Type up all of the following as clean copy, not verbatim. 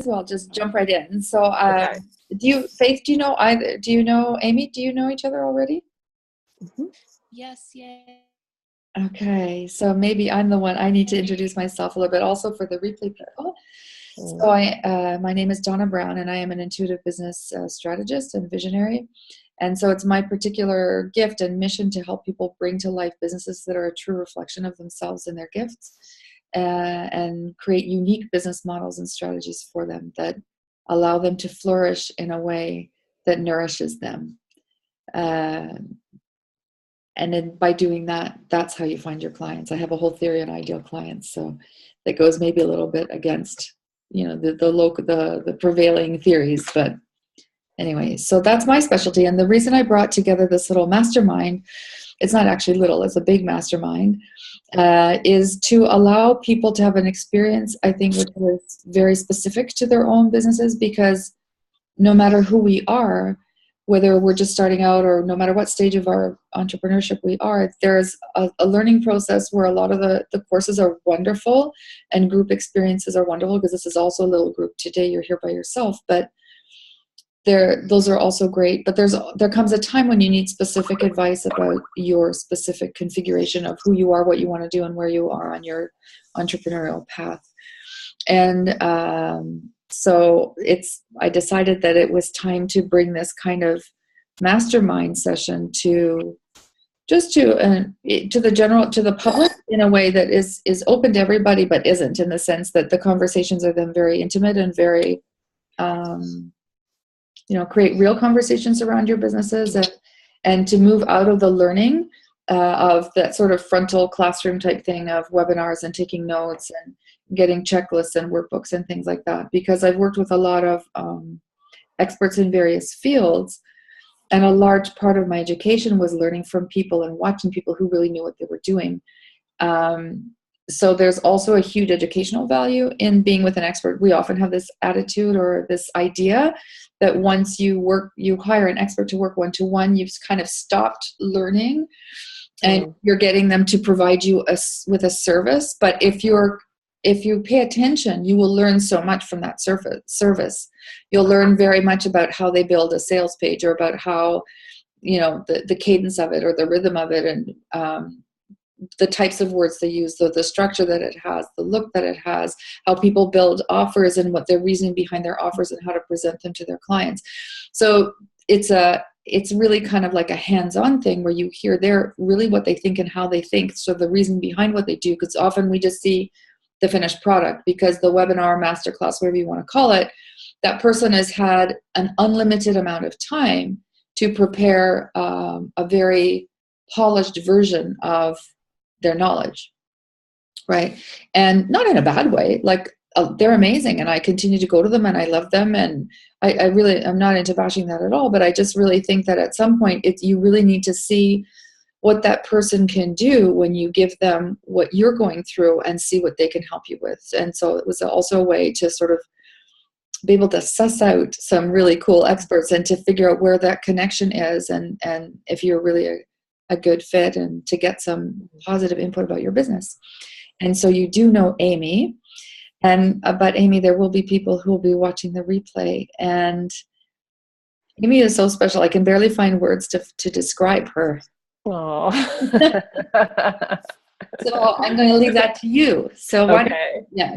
well, I'll just jump right in. So, Okay. Faith, do you know Amy? Do you know each other already? Mhm. Yes, yeah. Okay, so maybe I'm the one I need to introduce myself a little bit also for the replay people. So my name is Donna Brown, and I am an intuitive business strategist and visionary. And so it's my particular gift and mission to help people bring to life businesses that are a true reflection of themselves and their gifts, and create unique business models and strategies for them that allow them to flourish in a way that nourishes them. And then by doing that, that's how you find your clients. I have a whole theory on ideal clients, so that goes maybe a little bit against, the prevailing theories. But anyway, so that's my specialty. And the reason I brought together this little mastermind, it's not actually little, it's a big mastermind, is to allow people to have an experience, I think, which is very specific to their own businesses, because no matter who we are, whether we're just starting out or no matter what stage of our entrepreneurship we are, there's a learning process where a lot of the courses are wonderful and group experiences are wonderful, because this is also a little group. Today you're here by yourself, but those are also great. But there comes a time when you need specific advice about your specific configuration of who you are, what you want to do, and where you are on your entrepreneurial path. And so I decided that it was time to bring this kind of mastermind session to the public in a way that is open to everybody, but isn't, in the sense that the conversations are then very intimate and very, create real conversations around your businesses, and to move out of the learning of that sort of frontal classroom type thing of webinars and taking notes and getting checklists and workbooks and things like that. Because I've worked with a lot of experts in various fields, and a large part of my education was learning from people and watching people who really knew what they were doing. So there's also a huge educational value in being with an expert. We often have this attitude or this idea that once you hire an expert to work one-to-one, you've kind of stopped learning, and you're getting them to provide you with a service. But if you pay attention, you will learn so much from that service. You'll learn very much about how they build a sales page, or about how, the cadence of it, or the rhythm of it, and the types of words they use, the structure that it has, the look that it has, how people build offers and what their reasoning behind their offers, and how to present them to their clients. So it's really kind of like a hands-on thing where you hear really what they think and how they think. So the reason behind what they do, because often we just see the finished product, because the webinar, masterclass, whatever you want to call it, that person has had an unlimited amount of time to prepare a very polished version of their knowledge, right? And not in a bad way. Like, they're amazing, and I continue to go to them, and I love them, and I'm not into bashing that at all, but I just really think that at some point you really need to see what that person can do when you give them what you're going through, and see what they can help you with. And so it was also a way to sort of be able to suss out some really cool experts, and to figure out where that connection is, and if you're really a good fit, and to get some positive input about your business. And so you do know Amy, and but Amy, there will be people who will be watching the replay, and Amy is so special. I can barely find words to describe her. Oh. So I'm going to leave that to you. So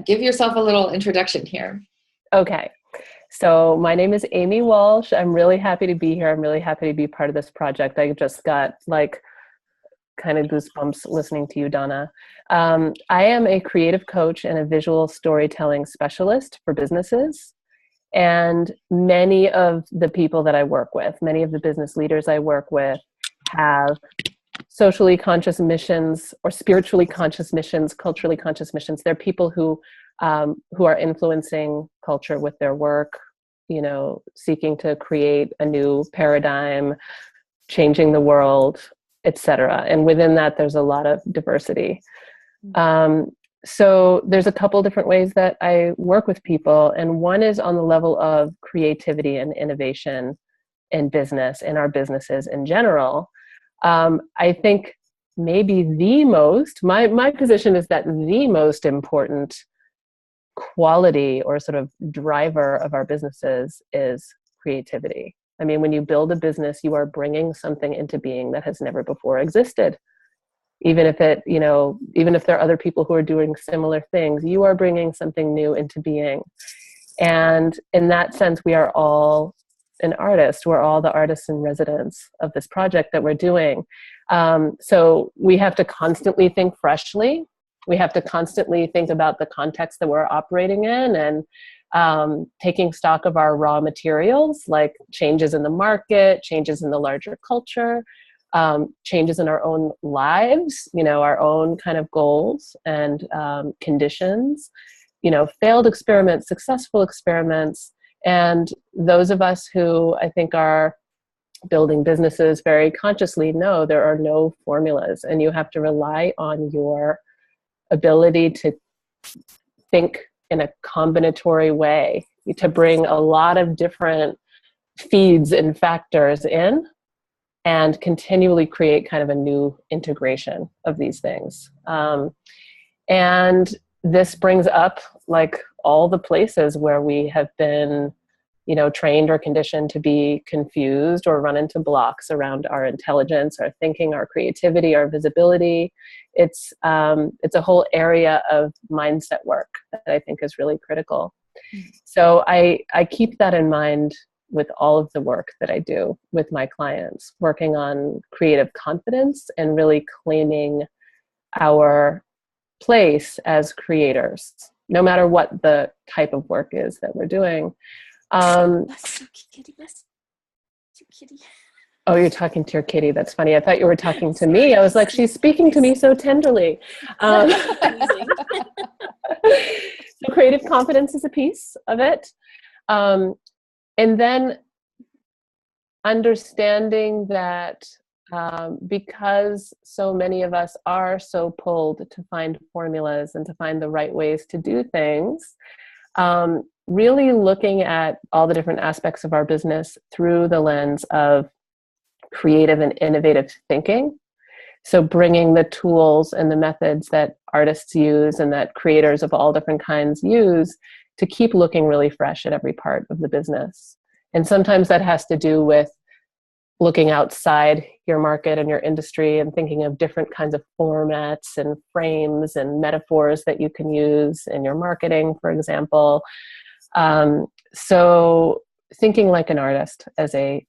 give yourself a little introduction here. Okay. So my name is Amy Walsh. I'm really happy to be here. I'm really happy to be part of this project. I just got kind of goosebumps listening to you, Donna. I am a creative coach and a visual storytelling specialist for businesses. And many of the people that I work with, many of the business leaders I work with, have socially conscious missions, or spiritually conscious missions, culturally conscious missions. They're people who are influencing culture with their work, seeking to create a new paradigm, changing the world, etc. And within that, there's a lot of diversity. So there's a couple different ways that I work with people. And one is on the level of creativity and innovation in business, in our businesses in general. I think maybe my position is that the most important quality or sort of driver of our businesses is creativity. I mean, when you build a business, you are bringing something into being that has never before existed. Even if even if there are other people who are doing similar things, you are bringing something new into being. And in that sense, we are all an artist. We're all the artists in residence of this project that we're doing. So we have to constantly think freshly. We have to constantly think about the context that we're operating in, and taking stock of our raw materials, like changes in the market, changes in the larger culture, changes in our own lives, our own kind of goals and conditions, failed experiments, successful experiments. And those of us who I think are building businesses very consciously know there are no formulas, and you have to rely on your ability to think in a combinatory way, to bring a lot of different feeds and factors in and continually create kind of a new integration of these things. And this brings up like all the places where we have been, trained or conditioned to be confused or run into blocks around our intelligence, our thinking, our creativity, our visibility. It's a whole area of mindset work that I think is really critical. So I keep that in mind with all of the work that I do with my clients, working on creative confidence and really claiming our place as creators, no matter what the type of work is that we're doing. Kitty. Oh, you're talking to your kitty. That's funny. I thought you were talking to me. I was like, she's speaking to me so tenderly. So creative confidence is a piece of it. And then understanding that because so many of us are so pulled to find formulas and to find the right ways to do things, really looking at all the different aspects of our business through the lens of creative and innovative thinking. So bringing the tools and the methods that artists use and that creators of all different kinds use to keep looking really fresh at every part of the business. And sometimes that has to do with looking outside your market and your industry and thinking of different kinds of formats and frames and metaphors that you can use in your marketing, for example. So thinking like an artist as a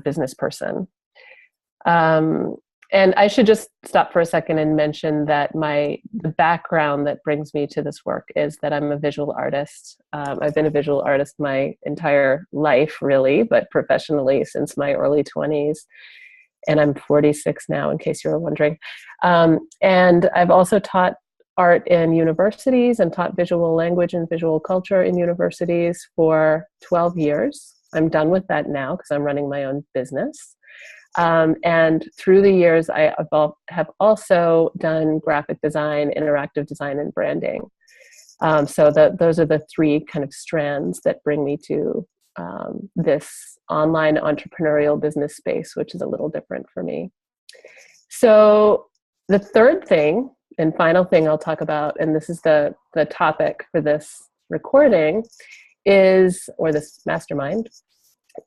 business person. And I should just stop for a second and mention that the background that brings me to this work is that I'm a visual artist. I've been a visual artist my entire life, really, but professionally since my early 20s. And I'm 46 now, in case you were wondering. And I've also taught art in universities and taught visual language and visual culture in universities for 12 years. I'm done with that now because I'm running my own business. And through the years, I have also done graphic design, interactive design, and branding. So those are the three kind of strands that bring me to this online entrepreneurial business space, which is a little different for me. So the third thing and final thing I'll talk about, and this is the topic for this recording, or this mastermind,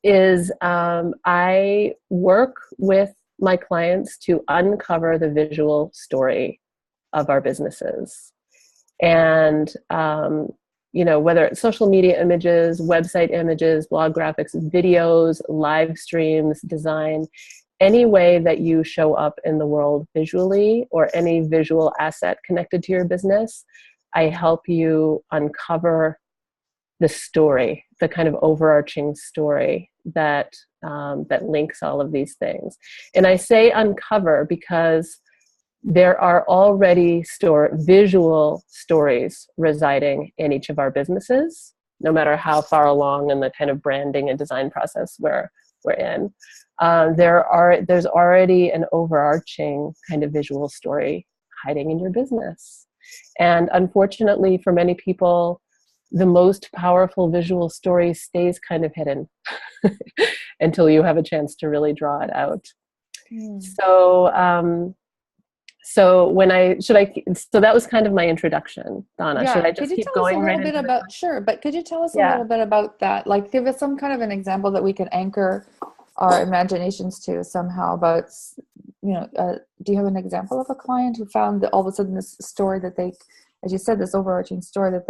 is I work with my clients to uncover the visual story of our businesses. And, whether it's social media images, website images, blog graphics, videos, live streams, design, any way that you show up in the world visually or any visual asset connected to your business, I help you uncover the story, the kind of overarching story that links all of these things. And I say uncover because there are already visual stories residing in each of our businesses, no matter how far along in the kind of branding and design process we're in. There's already an overarching kind of visual story hiding in your business. And unfortunately, for many people, the most powerful visual story stays kind of hidden until you have a chance to really draw it out. So so that was kind of my introduction, Donna. Should Yeah. I Could just you keep tell us a going right little bit into the about, sure, but could you tell us a Yeah. little bit about that? Like give us some kind of an example that we can anchor our imaginations to somehow about, do you have an example of a client who found that all of a sudden this story that they, as you said, this overarching story that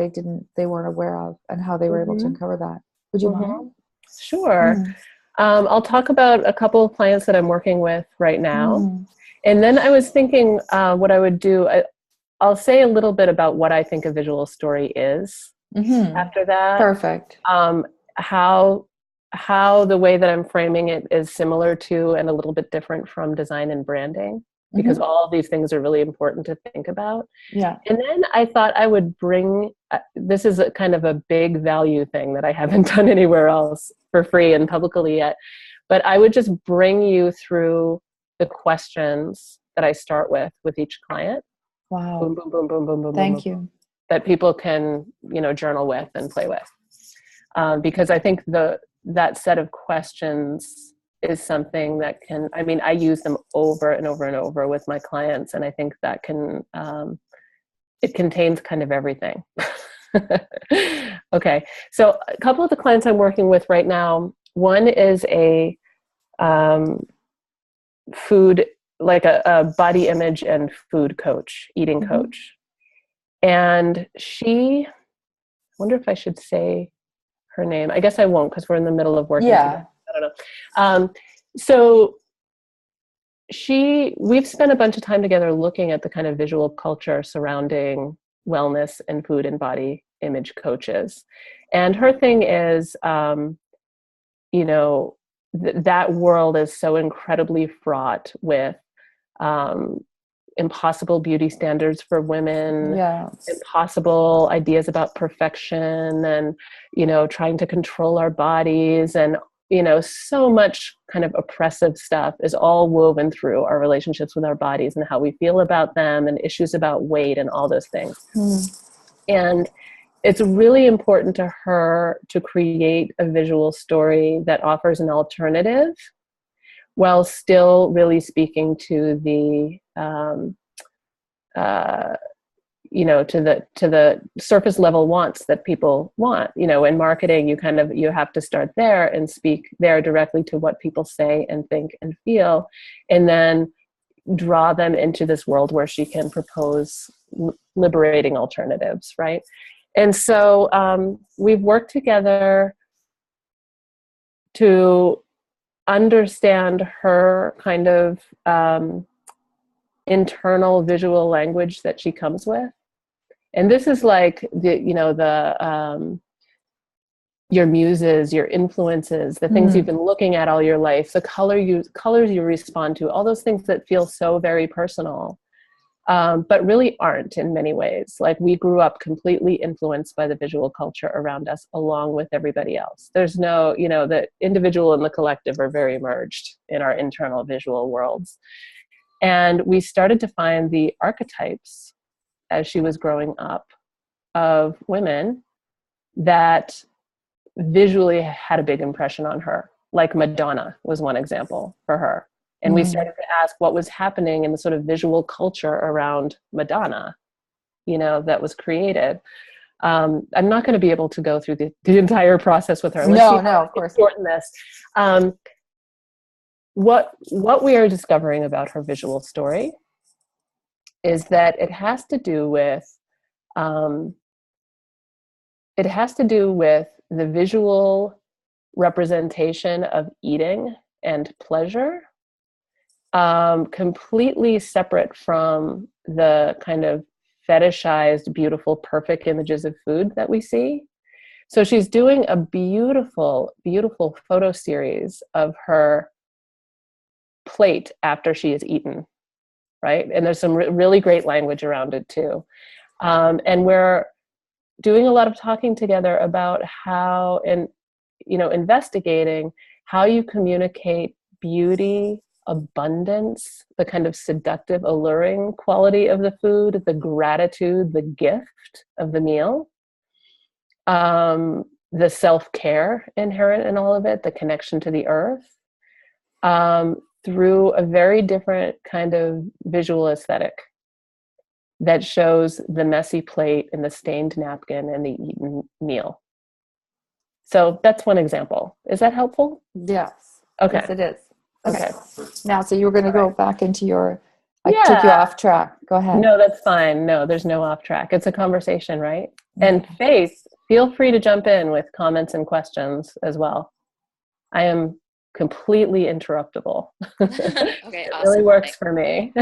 they weren't aware of, and how they were able to Mm-hmm. uncover that? Would you mind? Sure. Mm. I'll talk about a couple of clients that I'm working with right now. Mm. And then I was thinking what I would do. I'll say a little bit about what I think a visual story is. Mm-hmm. After that, Perfect. how the way that I'm framing it is similar to and a little bit different from design and branding, because Mm-hmm. all of these things are really important to think about. Yeah. And then I thought I would bring, this is a kind of a big value thing that I haven't done anywhere else for free and publicly yet, but I would just bring you through the questions that I start with each client. Boom, Wow. boom, boom, boom, boom, boom, boom, boom, Thank you. that people can, journal with and play with. Because I think that set of questions is something that I use them over and over and over with my clients. And I think that it contains kind of everything. Okay. So a couple of the clients I'm working with right now, one is a food, like a body image and food coach, eating Mm-hmm. coach. And I wonder if I should say her name. I guess I won't, because we're in the middle of working Yeah. together. I don't know. So we've spent a bunch of time together looking at the kind of visual culture surrounding wellness and food and body image coaches. And her thing is, that world is so incredibly fraught with impossible beauty standards for women, Yeah. impossible ideas about perfection, and trying to control our bodies, and so much kind of oppressive stuff is all woven through our relationships with our bodies and how we feel about them, and issues about weight and all those things. And it's really important to her to create a visual story that offers an alternative while still really speaking to the to the surface level wants that people want. In marketing, you have to start there and speak there directly to what people say and think and feel, and then draw them into this world where she can propose liberating alternatives, right? And so we've worked together to understand her kind of internal visual language that she comes with. And this is like your muses, your influences, the things you've been looking at all your life, the colors you respond to, all those things that feel so very personal, but really aren't in many ways. Like, we grew up completely influenced by the visual culture around us, along with everybody else. There's no, the individual and the collective are very merged in our internal visual worlds. And we started to find the archetypes as she was growing up of women that visually had a big impression on her. Like Madonna was one example for her. And we started to ask what was happening in the sort of visual culture around Madonna, that was created. I'm not going to be able to go through the entire process with her. No, of course. Shorten this. What we are discovering about her visual story is that it has to do with the visual representation of eating and pleasure, completely separate from the kind of fetishized, beautiful, perfect images of food that we see. So she's doing a beautiful, beautiful photo series of her plate after she has eaten, right? And there's some really great language around it too. And we're doing a lot of talking together about how, and investigating how you communicate beauty, abundance, the kind of seductive, alluring quality of the food, the gratitude, the gift of the meal, the self-care inherent in all of it, the connection to the earth, through a very different kind of visual aesthetic that shows the messy plate and the stained napkin and the eaten meal. So that's one example. Is that helpful? Yes. Okay. Yes, it is. Okay. Now, so you were going to go back into your, I Yeah. took you off track. Go ahead. No, that's fine. No, there's no off track. It's a conversation, right? And Faith, feel free to jump in with comments and questions as well. I am completely interruptible. Okay, It awesome. really works for me.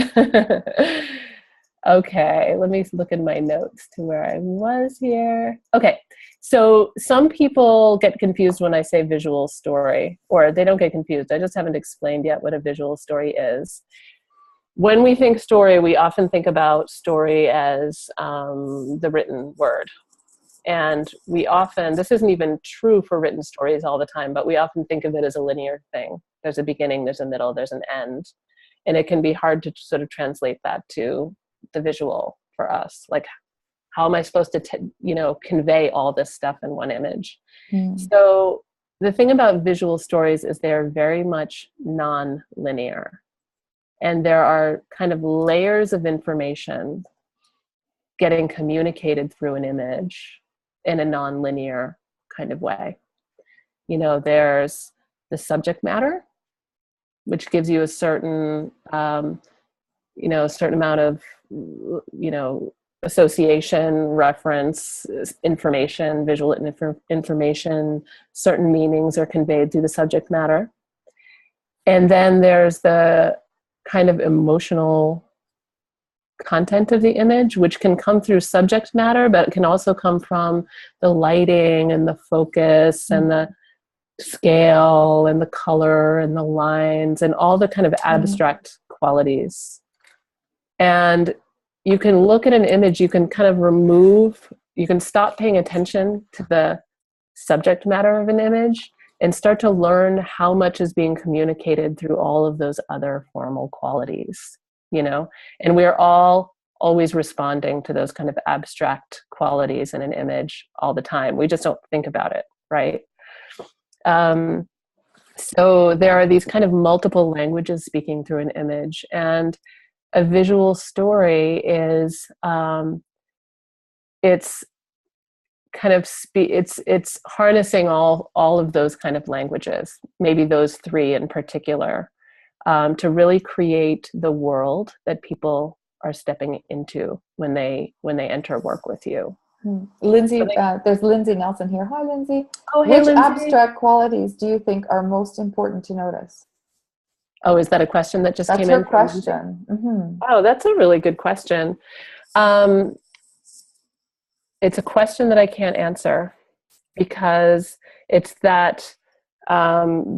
Okay, let me look in my notes to where I was here. Okay, so some people get confused when I say visual story, or they don't get confused. I just haven't explained yet what a visual story is. When we think story, we often think about story as the written word. And we often, this isn't even true for written stories all the time, but we often think of it as a linear thing. There's a beginning, there's a middle, there's an end. And it can be hard to sort of translate that to the visual for us. Like, how am I supposed to, convey all this stuff in one image? So the thing about visual stories is they're very much non-linear. And there are kind of layers of information getting communicated through an image in a non-linear kind of way. There's the subject matter, which gives you a certain, a certain amount of, association, reference, information, visual information, certain meanings are conveyed through the subject matter. And then there's the kind of emotional content of the image, which can come through subject matter, but it can also come from the lighting and the focus and the scale and the color and the lines and all the kind of abstract qualities. And you can look at an image, you can kind of you can stop paying attention to the subject matter of an image and start to learn how much is being communicated through all of those other formal qualities, and we're all always responding to those kind of abstract qualities in an image all the time. We just don't think about it, right? So there are these kind of multiple languages speaking through an image, and a visual story is it's kind of it's harnessing all of those kind of languages, maybe those three in particular, to really create the world that people are stepping into when they enter work with you. Lindsay, there's Lindsay Nelson here. Hi, Lindsay. Oh, hey, Which Lindsay. abstract qualities do you think are most important to notice? Oh, is that a question that just came in? That's her question. Oh, that's a really good question. It's a question that I can't answer because it's that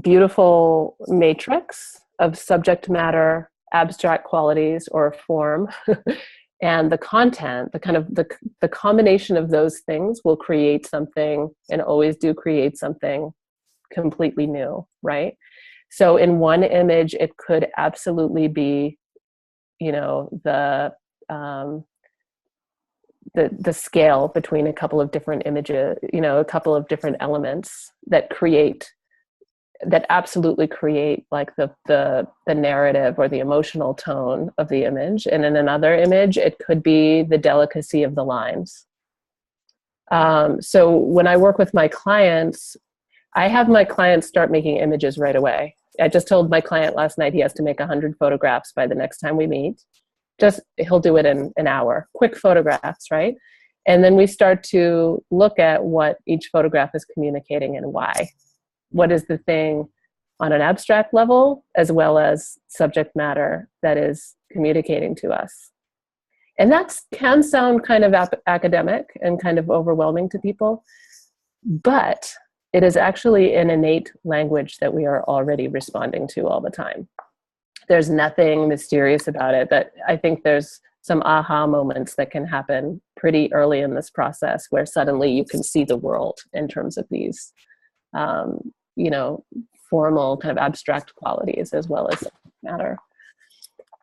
beautiful matrix of subject matter, abstract qualities or form, and the content, the kind of the combination of those things will create something, and always do create something completely new, right? So in one image, it could absolutely be, the scale between a couple of different images, a couple of different elements that absolutely create like the narrative or the emotional tone of the image. And in another image, it could be the delicacy of the lines. So when I work with my clients, I have my clients start making images right away. I just told my client last night he has to make 100 photographs by the next time we meet. He'll do it in an hour, quick photographs, right? And then we start to look at what each photograph is communicating and why. What is the thing on an abstract level, as well as subject matter that is communicating to us? And that can sound kind of academic and kind of overwhelming to people, but it is actually an innate language that we are already responding to all the time. There's nothing mysterious about it. That I think there's some aha moments that can happen pretty early in this process where suddenly you can see the world in terms of these, formal kind of abstract qualities as well as matter.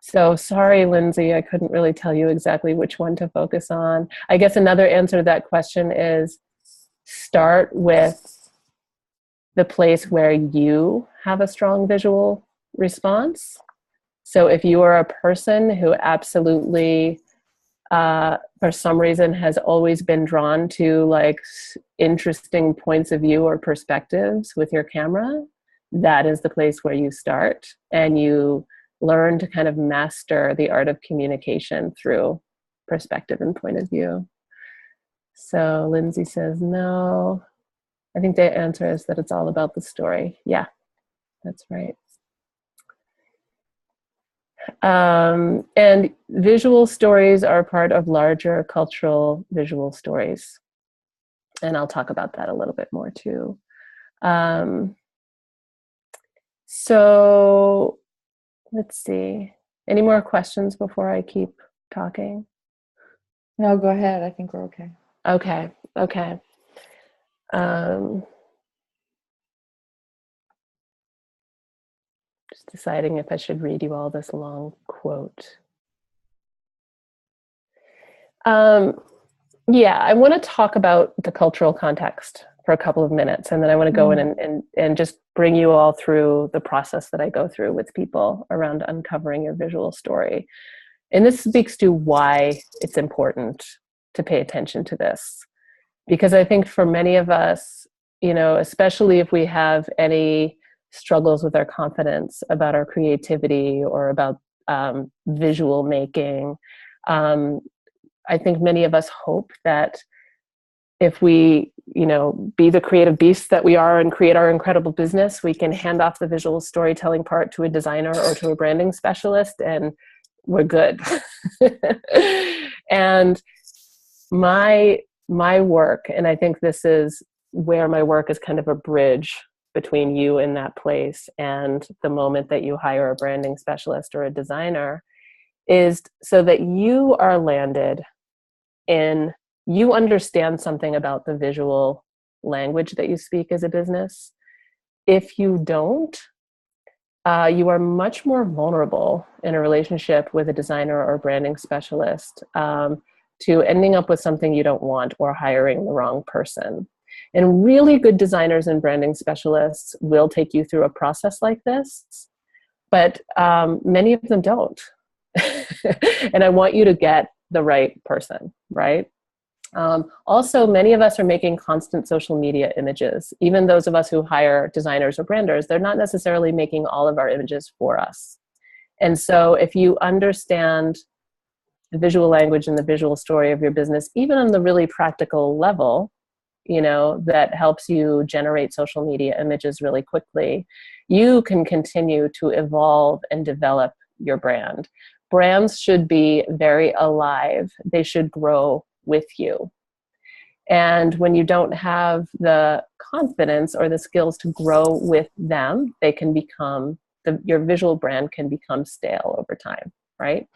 So sorry, Lindsay, I couldn't really tell you exactly which one to focus on. I guess another answer to that question is start with the place where you have a strong visual response. So if you are a person who absolutely, for some reason, has always been drawn to like interesting points of view or perspectives with your camera, that is the place where you start, and you learn to kind of master the art of communication through perspective and point of view. So Lindsay says, no. I think the answer is that it's all about the story. Yeah, that's right. And visual stories are part of larger cultural visual stories. And I'll talk about that a little bit more too. So let's see. Any more questions before I keep talking? No, go ahead. I think we're okay. Okay. Just deciding if I should read you all this long quote. Yeah, I want to talk about the cultural context for a couple of minutes, and then I want to go in and just bring you all through the process that I go through with people around uncovering your visual story. And this speaks to why it's important to pay attention to this. Because I think for many of us, especially if we have any struggles with our confidence about our creativity or about visual making, I think many of us hope that if we, be the creative beasts that we are and create our incredible business, we can hand off the visual storytelling part to a designer or to a branding specialist and we're good. And my work, and I think this is where my work is kind of a bridge between you in that place and the moment that you hire a branding specialist or a designer, is so that you are landed in, you understand something about the visual language that you speak as a business. If you don't, you are much more vulnerable in a relationship with a designer or branding specialist to ending up with something you don't want or hiring the wrong person. And really good designers and branding specialists will take you through a process like this, but many of them don't. And I want you to get the right person, right? Also, many of us are making constant social media images. Even those of us who hire designers or branders, they're not necessarily making all of our images for us. And so if you understand the visual language and the visual story of your business, even on the really practical level, that helps you generate social media images really quickly, you can continue to evolve and develop your brand. Brands should be very alive. They should grow with you. And when you don't have the confidence or the skills to grow with them, they can become, your visual brand can become stale over time, right?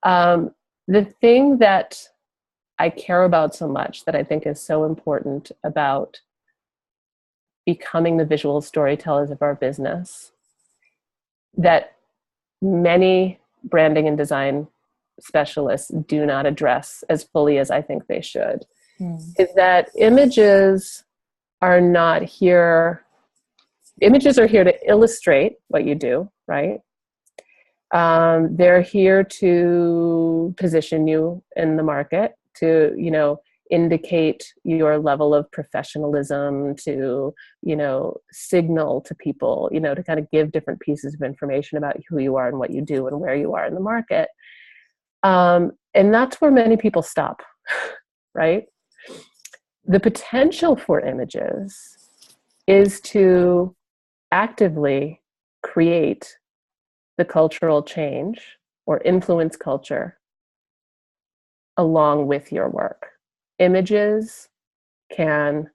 The thing that I care about so much, that I think is so important about becoming the visual storytellers of our business, that many branding and design specialists do not address as fully as I think they should, is that images are here to illustrate what you do, right? They're here to position you in the market, to, indicate your level of professionalism, to, signal to people, to kind of give different pieces of information about who you are and what you do and where you are in the market. And that's where many people stop, right? The potential for images is to actively create the cultural change or influence culture along with your work. Images can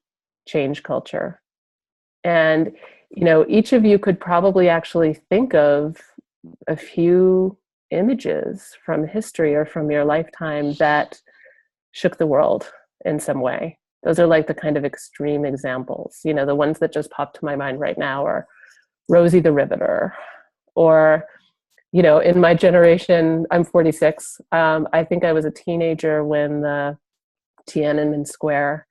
change culture. And, each of you could probably actually think of a few images from history or from your lifetime that shook the world in some way. Those are like the kind of extreme examples. The ones that just popped to my mind right now are Rosie the Riveter, or, in my generation, I'm 46. I think I was a teenager when the Tiananmen Square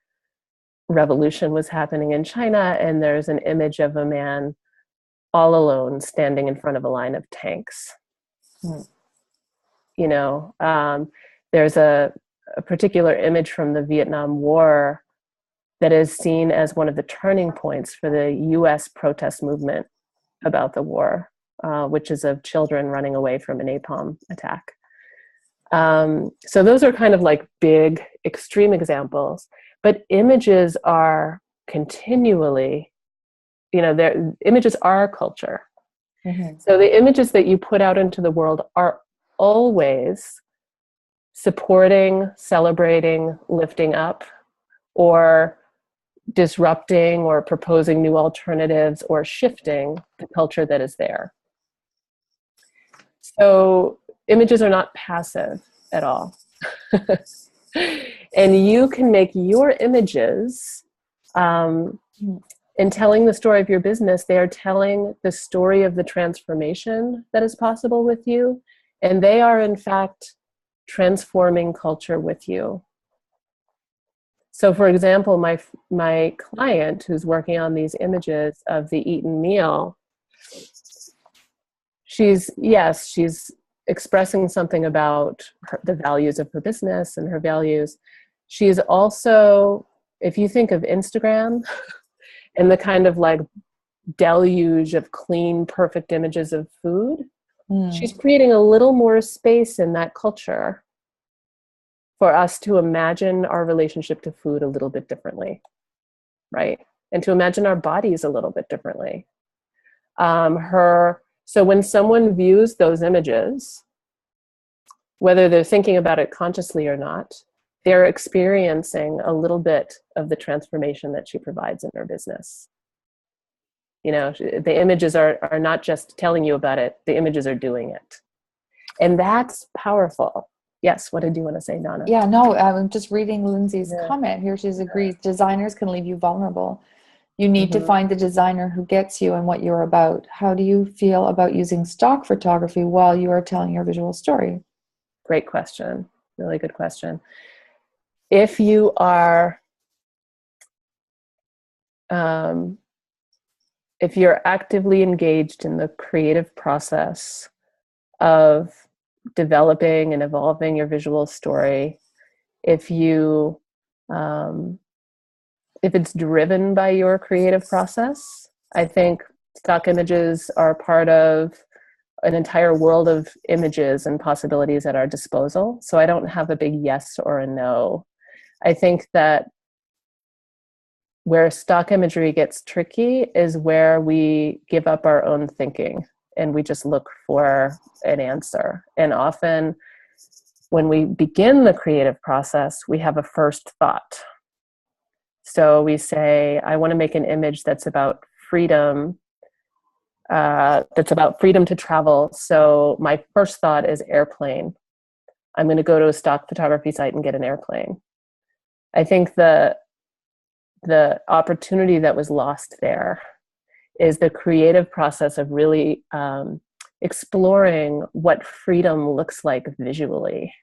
revolution was happening in China, and there's an image of a man all alone standing in front of a line of tanks. You know, there's a particular image from the Vietnam War that is seen as one of the turning points for the US protest movement about the war, which is of children running away from a napalm attack. So those are kind of like big extreme examples, but images are continually, you know, images are our culture. So the images that you put out into the world are always supporting, celebrating, lifting up, or disrupting or proposing new alternatives or shifting the culture that is there. So images are not passive at all. And you can make your images, in telling the story of your business, they are telling the story of the transformation that is possible with you. And they are, in fact, transforming culture with you. So, for example, my client who's working on these images of the eaten meal, she's expressing something about the values of her business and her values. She is also, if you think of Instagram and the kind of like deluge of clean, perfect images of food, she's creating a little more space in that culture for us to imagine our relationship to food a little bit differently, right? And to imagine our bodies a little bit differently. So when someone views those images, whether they're thinking about it consciously or not, they're experiencing a little bit of the transformation that she provides in her business. You know, the images are not just telling you about it, the images are doing it. And that's powerful. Yes, what did you want to say, Donna? Yeah, no, I'm just reading Lindsay's comment here. She's agreed. Designers can leave you vulnerable. You need to find the designer who gets you and what you're about. How do you feel about using stock photography while you are telling your visual story? Great question. Really good question. If you are, if you're actively engaged in the creative process of developing and evolving your visual story, if it's driven by your creative process, I think stock images are part of an entire world of images and possibilities at our disposal. So I don't have a big yes or a no. I think that where stock imagery gets tricky is where we give up our own thinking and we just look for an answer. And often when we begin the creative process, we have a first thought. So we say, I want to make an image that's about freedom, to travel. So my first thought is airplane. I'm going to go to a stock photography site and get an airplane. I think the opportunity that was lost there is the creative process of really exploring what freedom looks like visually.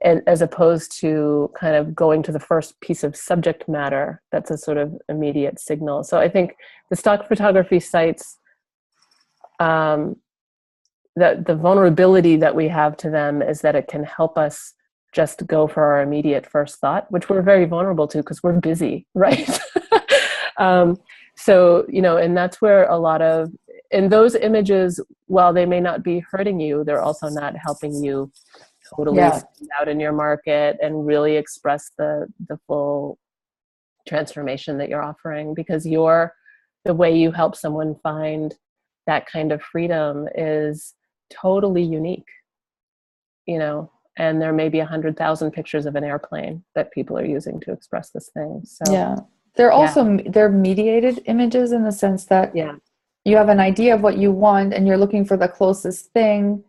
And as opposed to kind of going to the first piece of subject matter that's a sort of immediate signal. So I think the stock photography sites, the vulnerability that we have to them is that it can help us just go for our immediate first thought, which we're very vulnerable to because we're busy, right? So, you know, and that's where and those images, while they may not be hurting you, they're also not helping you totally stand out in your market and really express the full transformation that you're offering, because the way you help someone find that kind of freedom is totally unique, you know, and there may be 100,000 pictures of an airplane that people are using to express this thing. So they're mediated images in the sense that you have an idea of what you want and you're looking for the closest thing.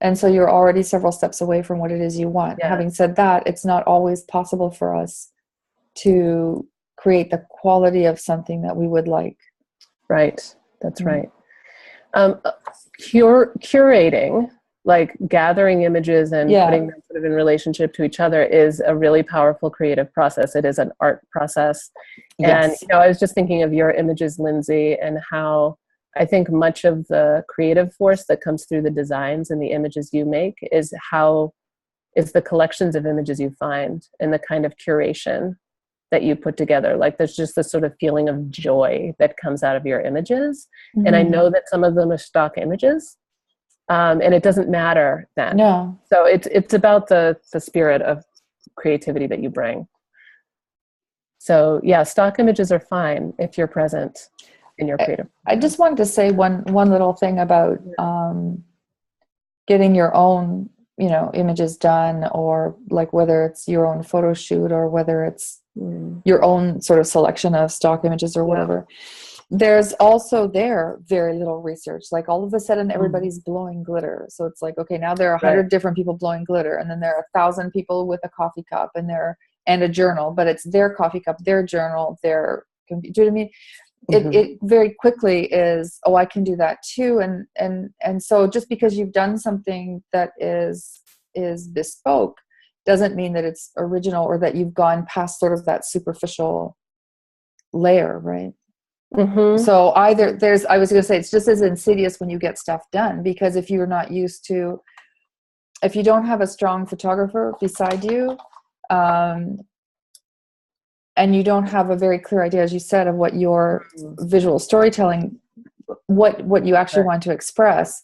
And so you're already several steps away from what it is you want. Yeah. Having said that, it's not always possible for us to create the quality of something that we would like. Right. That's right. Curating like gathering images and Yeah. putting them sort of in relationship to each other is a really powerful creative process. It is an art process. And, Yes. you know, I was just thinking of your images, Lindsay, and how I think much of the creative force that comes through the designs and the images you make is the collections of images you find and the kind of curation that you put together. Like there's just this sort of feeling of joy that comes out of your images. Mm-hmm. And I know that some of them are stock images, and it doesn't matter then. No. So it's about the spirit of creativity that you bring. So yeah, stock images are fine if you're present in your creative process. I just wanted to say one little thing about getting your own, you know, images done, or like whether it's your own photo shoot or whether it's your own sort of selection of stock images or whatever. There's also very little research. Like all of a sudden everybody's blowing glitter. So it's like, okay, now there are 100 different people blowing glitter, and then there are 1,000 people with a coffee cup and a journal, but it's their coffee cup, their journal, their computer. Do you know what I mean? It very quickly is, oh, I can do that too. And so just because you've done something that is bespoke doesn't mean that it's original or that you've gone past sort of that superficial layer, right? So I was going to say, it's just as insidious when you get stuff done, because if you don't have a strong photographer beside you, and you don't have a very clear idea, as you said, of what your visual storytelling, what you actually want to express,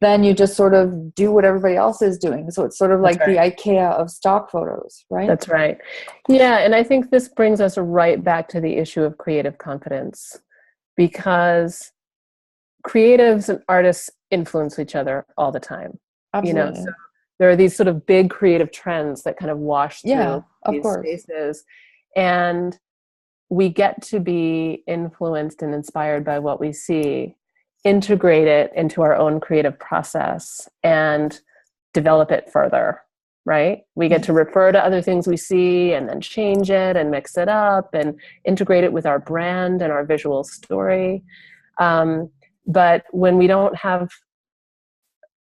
then you just sort of do what everybody else is doing. So it's sort of like the IKEA of stock photos, right? That's right. Yeah, and I think this brings us right back to the issue of creative confidence, because creatives and artists influence each other all the time. Absolutely. You know, so there are these sort of big creative trends that kind of wash through these spaces, and we get to be influenced and inspired by what we see, integrate it into our own creative process, and develop it further, right? We get to refer to other things we see and then change it and mix it up and integrate it with our brand and our visual story. But when we don't have,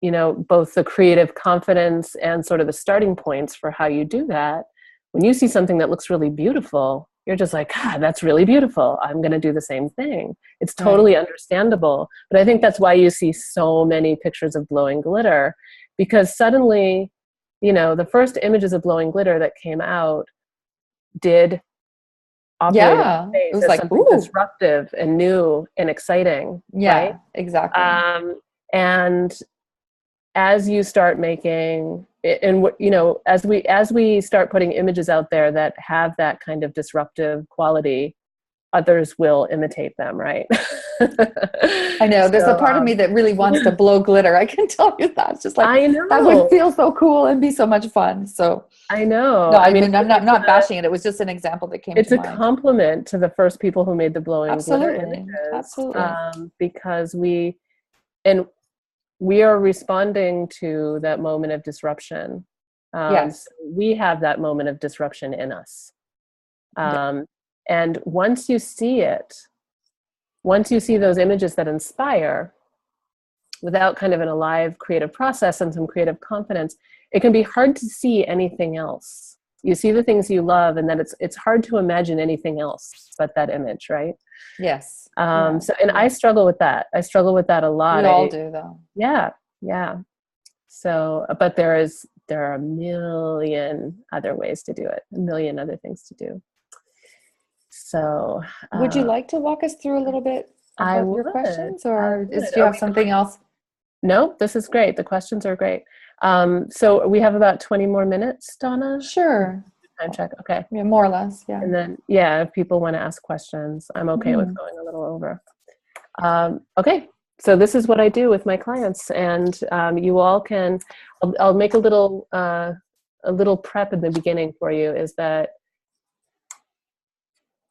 you know, both the creative confidence and sort of the starting points for how you do that, when you see something that looks really beautiful, you're just like, God, that's really beautiful. I'm going to do the same thing. It's totally understandable. But I think that's why you see so many pictures of blowing glitter, because suddenly, you know, the first images of blowing glitter that came out did operate in the space it was as like, something disruptive and new and exciting. Right? Exactly. And as you start making, and you know, as we start putting images out there that have that kind of disruptive quality, others will imitate them, right? I know. There's a part of me that really wants to blow glitter. I can tell you that. It's just like, I know, that would feel so cool and be so much fun. So I know. No, I mean, I'm not bashing it. It was just an example that came to mind. It's a compliment to the first people who made the blowing glitter images. Absolutely. Because we are responding to that moment of disruption. Yes. So we have that moment of disruption in us. And once you see those images that inspire, without kind of an alive creative process and some creative confidence, it can be hard to see anything else. You see the things you love, and then it's hard to imagine anything else but that image, right? Yes. I struggle with that. I struggle with that a lot. We all do, though. Yeah. So, but there are a million other ways to do it, a million other things to do. So, would you like to walk us through a little bit about your questions, or do you have something else? No, this is great. The questions are great. So we have about 20 more minutes, Donna? Sure. Time check. Okay. Yeah, more or less. Yeah. And then, if people want to ask questions, I'm okay with going a little over. Okay. So this is what I do with my clients, and you all can. I'll make a little prep in the beginning for you. Is that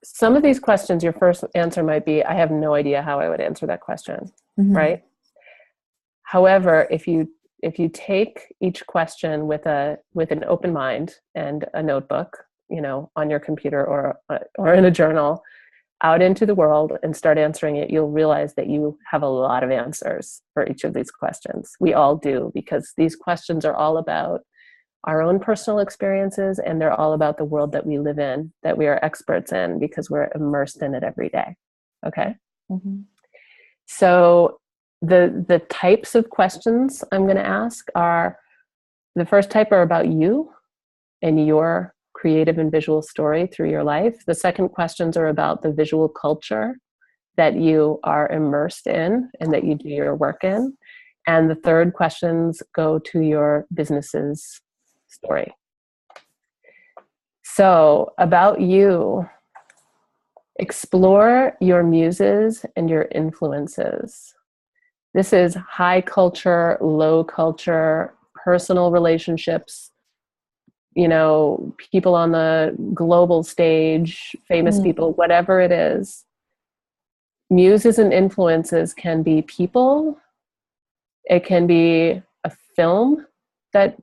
some of these questions, your first answer might be, I have no idea how I would answer that question, right? However, if you take each question with an open mind and a notebook, you know, on your computer or in a journal, out into the world and start answering it, you'll realize that you have a lot of answers for each of these questions. We all do, because these questions are all about our own personal experiences, and they're all about the world that we live in, that we are experts in, because we're immersed in it every day. Okay? Mm-hmm. So the types of questions I'm going to ask are, the first type are about you and your creative and visual story through your life. The second questions are about the visual culture that you are immersed in and that you do your work in. And the third questions go to your business's story. So about you, explore your muses and your influences. This is high culture, low culture, personal relationships, you know, people on the global stage, famous people, whatever it is. Muses and influences can be people. It can be a film that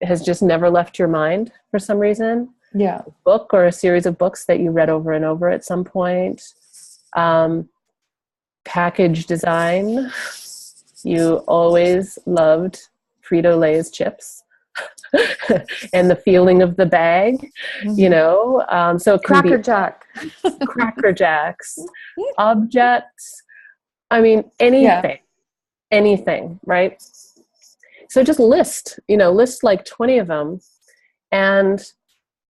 has just never left your mind for some reason. Yeah. A book or a series of books that you read over and over at some point. Package design. You always loved Frito-Lay's chips. And the feeling of the bag, you know, so it can Cracker be Jack. Cracker Jacks, objects. I mean, anything, right? So just list like 20 of them. And,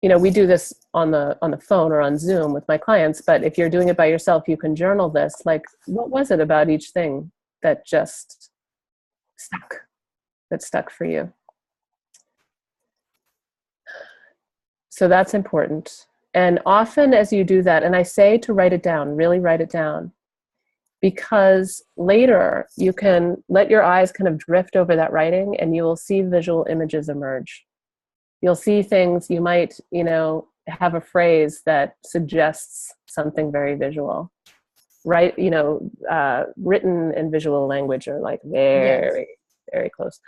you know, we do this on the phone or on Zoom with my clients, but if you're doing it by yourself, you can journal this. Like, what was it about each thing that just stuck for you? So that's important. And often as you do that, and I say to write it down, really write it down, because later you can let your eyes kind of drift over that writing and you will see visual images emerge. You'll see things, you might, you know, have a phrase that suggests something very visual, right? You know, written and visual language are like very, very close.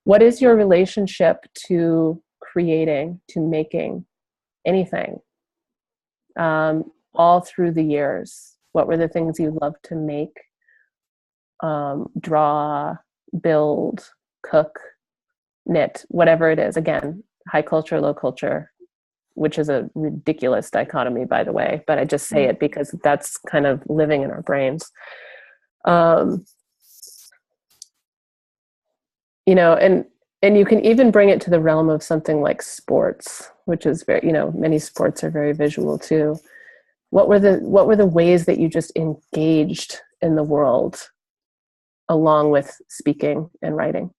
What is your relationship to creating, to making anything, all through the years? What were the things you loved to make, draw, build, cook, knit, whatever it is? Again, high culture, low culture, which is a ridiculous dichotomy, by the way, but I just say it because that's kind of living in our brains. You know, and you can even bring it to the realm of something like sports, which is very, you know, many sports are very visual too. What were the ways that you just engaged in the world along with speaking and writing?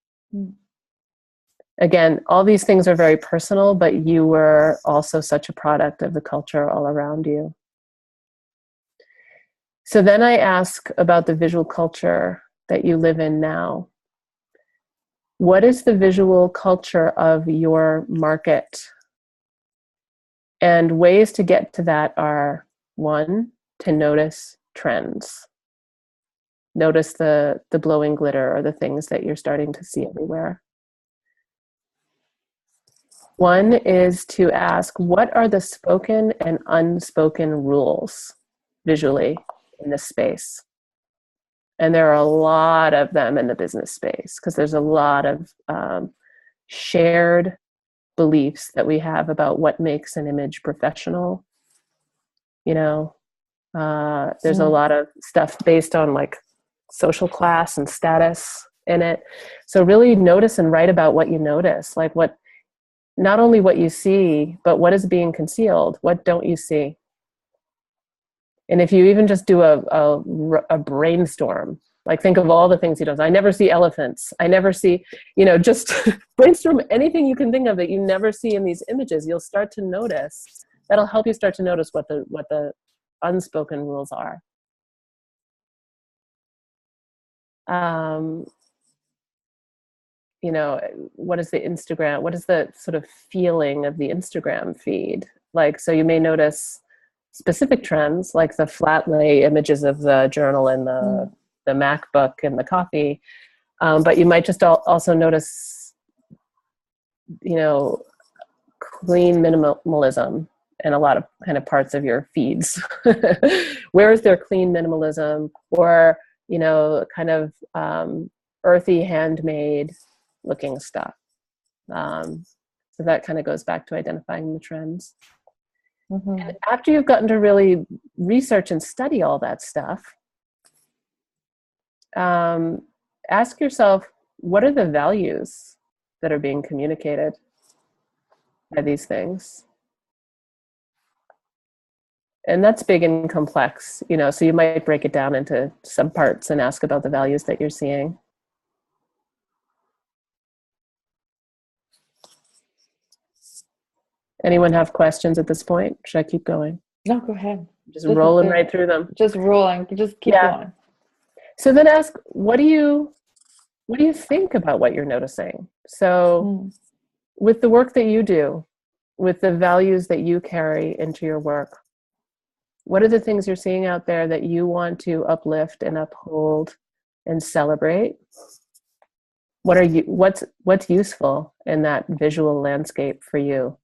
Again, all these things are very personal, but you were also such a product of the culture all around you. So then I ask about the visual culture that you live in now. What is the visual culture of your market? And ways to get to that are, one, to notice trends. Notice the glowing glitter or the things that you're starting to see everywhere. One is to ask, what are the spoken and unspoken rules visually in this space? And there are a lot of them in the business space because there's a lot of shared beliefs that we have about what makes an image professional. You know, there's a lot of stuff based on like social class and status in it. So really notice and write about what you notice, like what, not only what you see, but what is being concealed, what don't you see? And if you even just do a brainstorm, like think of all the things you don't. I never see elephants. I never see, you know, just brainstorm anything you can think of that you never see in these images. You'll start to notice. That'll help you start to notice what the unspoken rules are. You know, what is the sort of feeling of the Instagram feed? Like, so you may notice specific trends, like the flat lay images of the journal and the MacBook and the coffee. But you might just also notice, you know, clean minimalism and a lot of kind of parts of your feeds. Where is their clean minimalism, or, kind of earthy, handmade looking stuff? So that kind of goes back to identifying the trends. And after you've gotten to really research and study all that stuff, ask yourself, what are the values that are being communicated by these things? And that's big and complex, so you might break it down into some parts and ask about the values that you're seeing. Anyone have questions at this point? Should I keep going? No, go ahead. Just rolling right through them. Just rolling. Just keep going. So then ask, what do you think about what you're noticing? So with the work that you do, with the values that you carry into your work, what are the things you're seeing out there that you want to uplift and uphold and celebrate? What's useful in that visual landscape for you?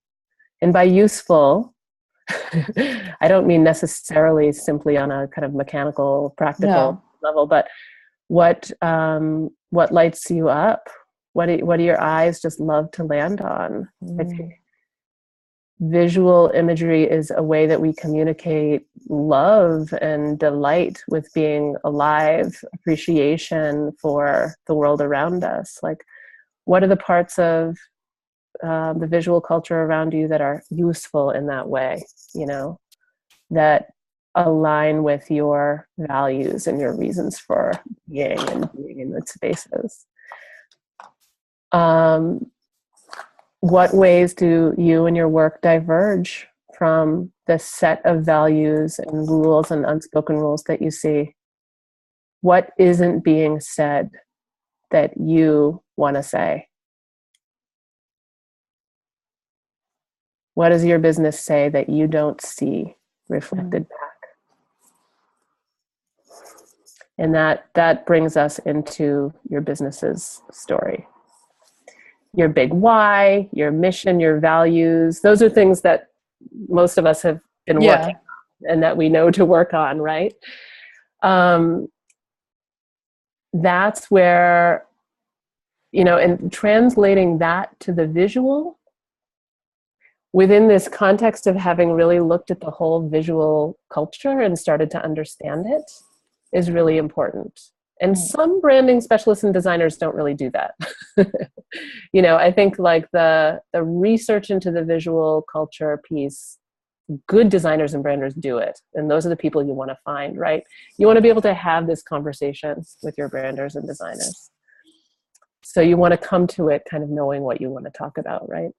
And by useful, I don't mean necessarily simply on a kind of mechanical, practical level, but what lights you up? What do your eyes just love to land on? I think visual imagery is a way that we communicate love and delight with being alive, appreciation for the world around us. Like, what are the parts of the visual culture around you that are useful in that way, that align with your values and your reasons for being and being in those spaces? What ways do you and your work diverge from the set of values and rules and unspoken rules that you see? What isn't being said that you want to say? What does your business say that you don't see reflected back? And that brings us into your business's story. Your big why, your mission, your values. Those are things that most of us have been working on and that we know to work on, right? That's where, and translating that to the visual within this context of having really looked at the whole visual culture and started to understand it is really important. And some branding specialists and designers don't really do that. I think like the research into the visual culture piece, good designers and branders do it. And those are the people you want to find, right? You want to be able to have this conversation with your branders and designers. So you want to come to it kind of knowing what you want to talk about, right?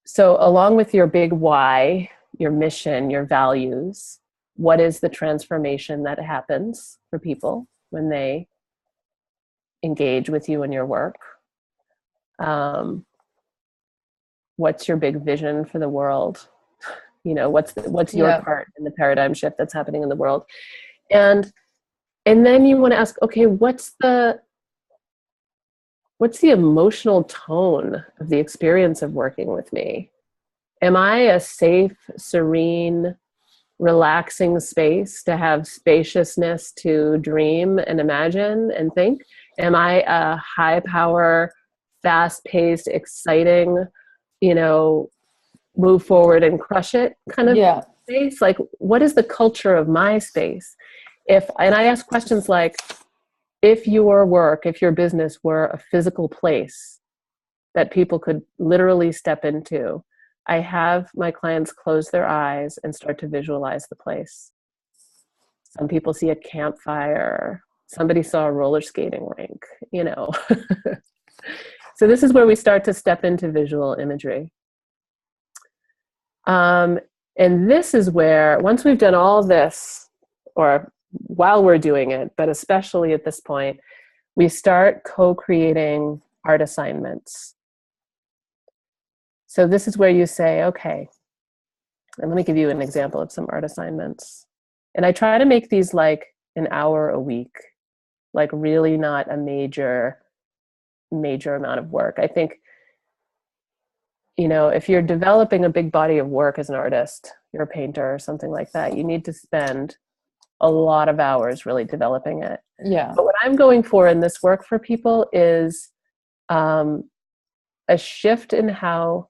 So along with your big why, your mission, your values, what is the transformation that happens for people when they engage with you and your work? What's your big vision for the world? What's your part in the paradigm shift that's happening in the world? And then you want to ask, okay, what's the emotional tone of the experience of working with me? Am I a safe, serene, relaxing space to have spaciousness to dream and imagine and think? Am I a high power, fast-paced, exciting, move forward and crush it kind of space? Like, what is the culture of my space? And I ask questions like, if your business were a physical place that people could literally step into, I have my clients close their eyes and start to visualize the place. Some people see a campfire. Somebody saw a roller skating rink, So this is where we start to step into visual imagery. And this is where, once we've done all this, or while we're doing it, but especially at this point, we start co-creating art assignments. So this is where you say, okay, and let me give you an example of some art assignments. And I try to make these like an hour a week, like really not a major amount of work. I think you know, if you're developing a big body of work as an artist, you're a painter or something like that, you need to spend a lot of hours really developing it. Yeah. But what I'm going for in this work for people is a shift in how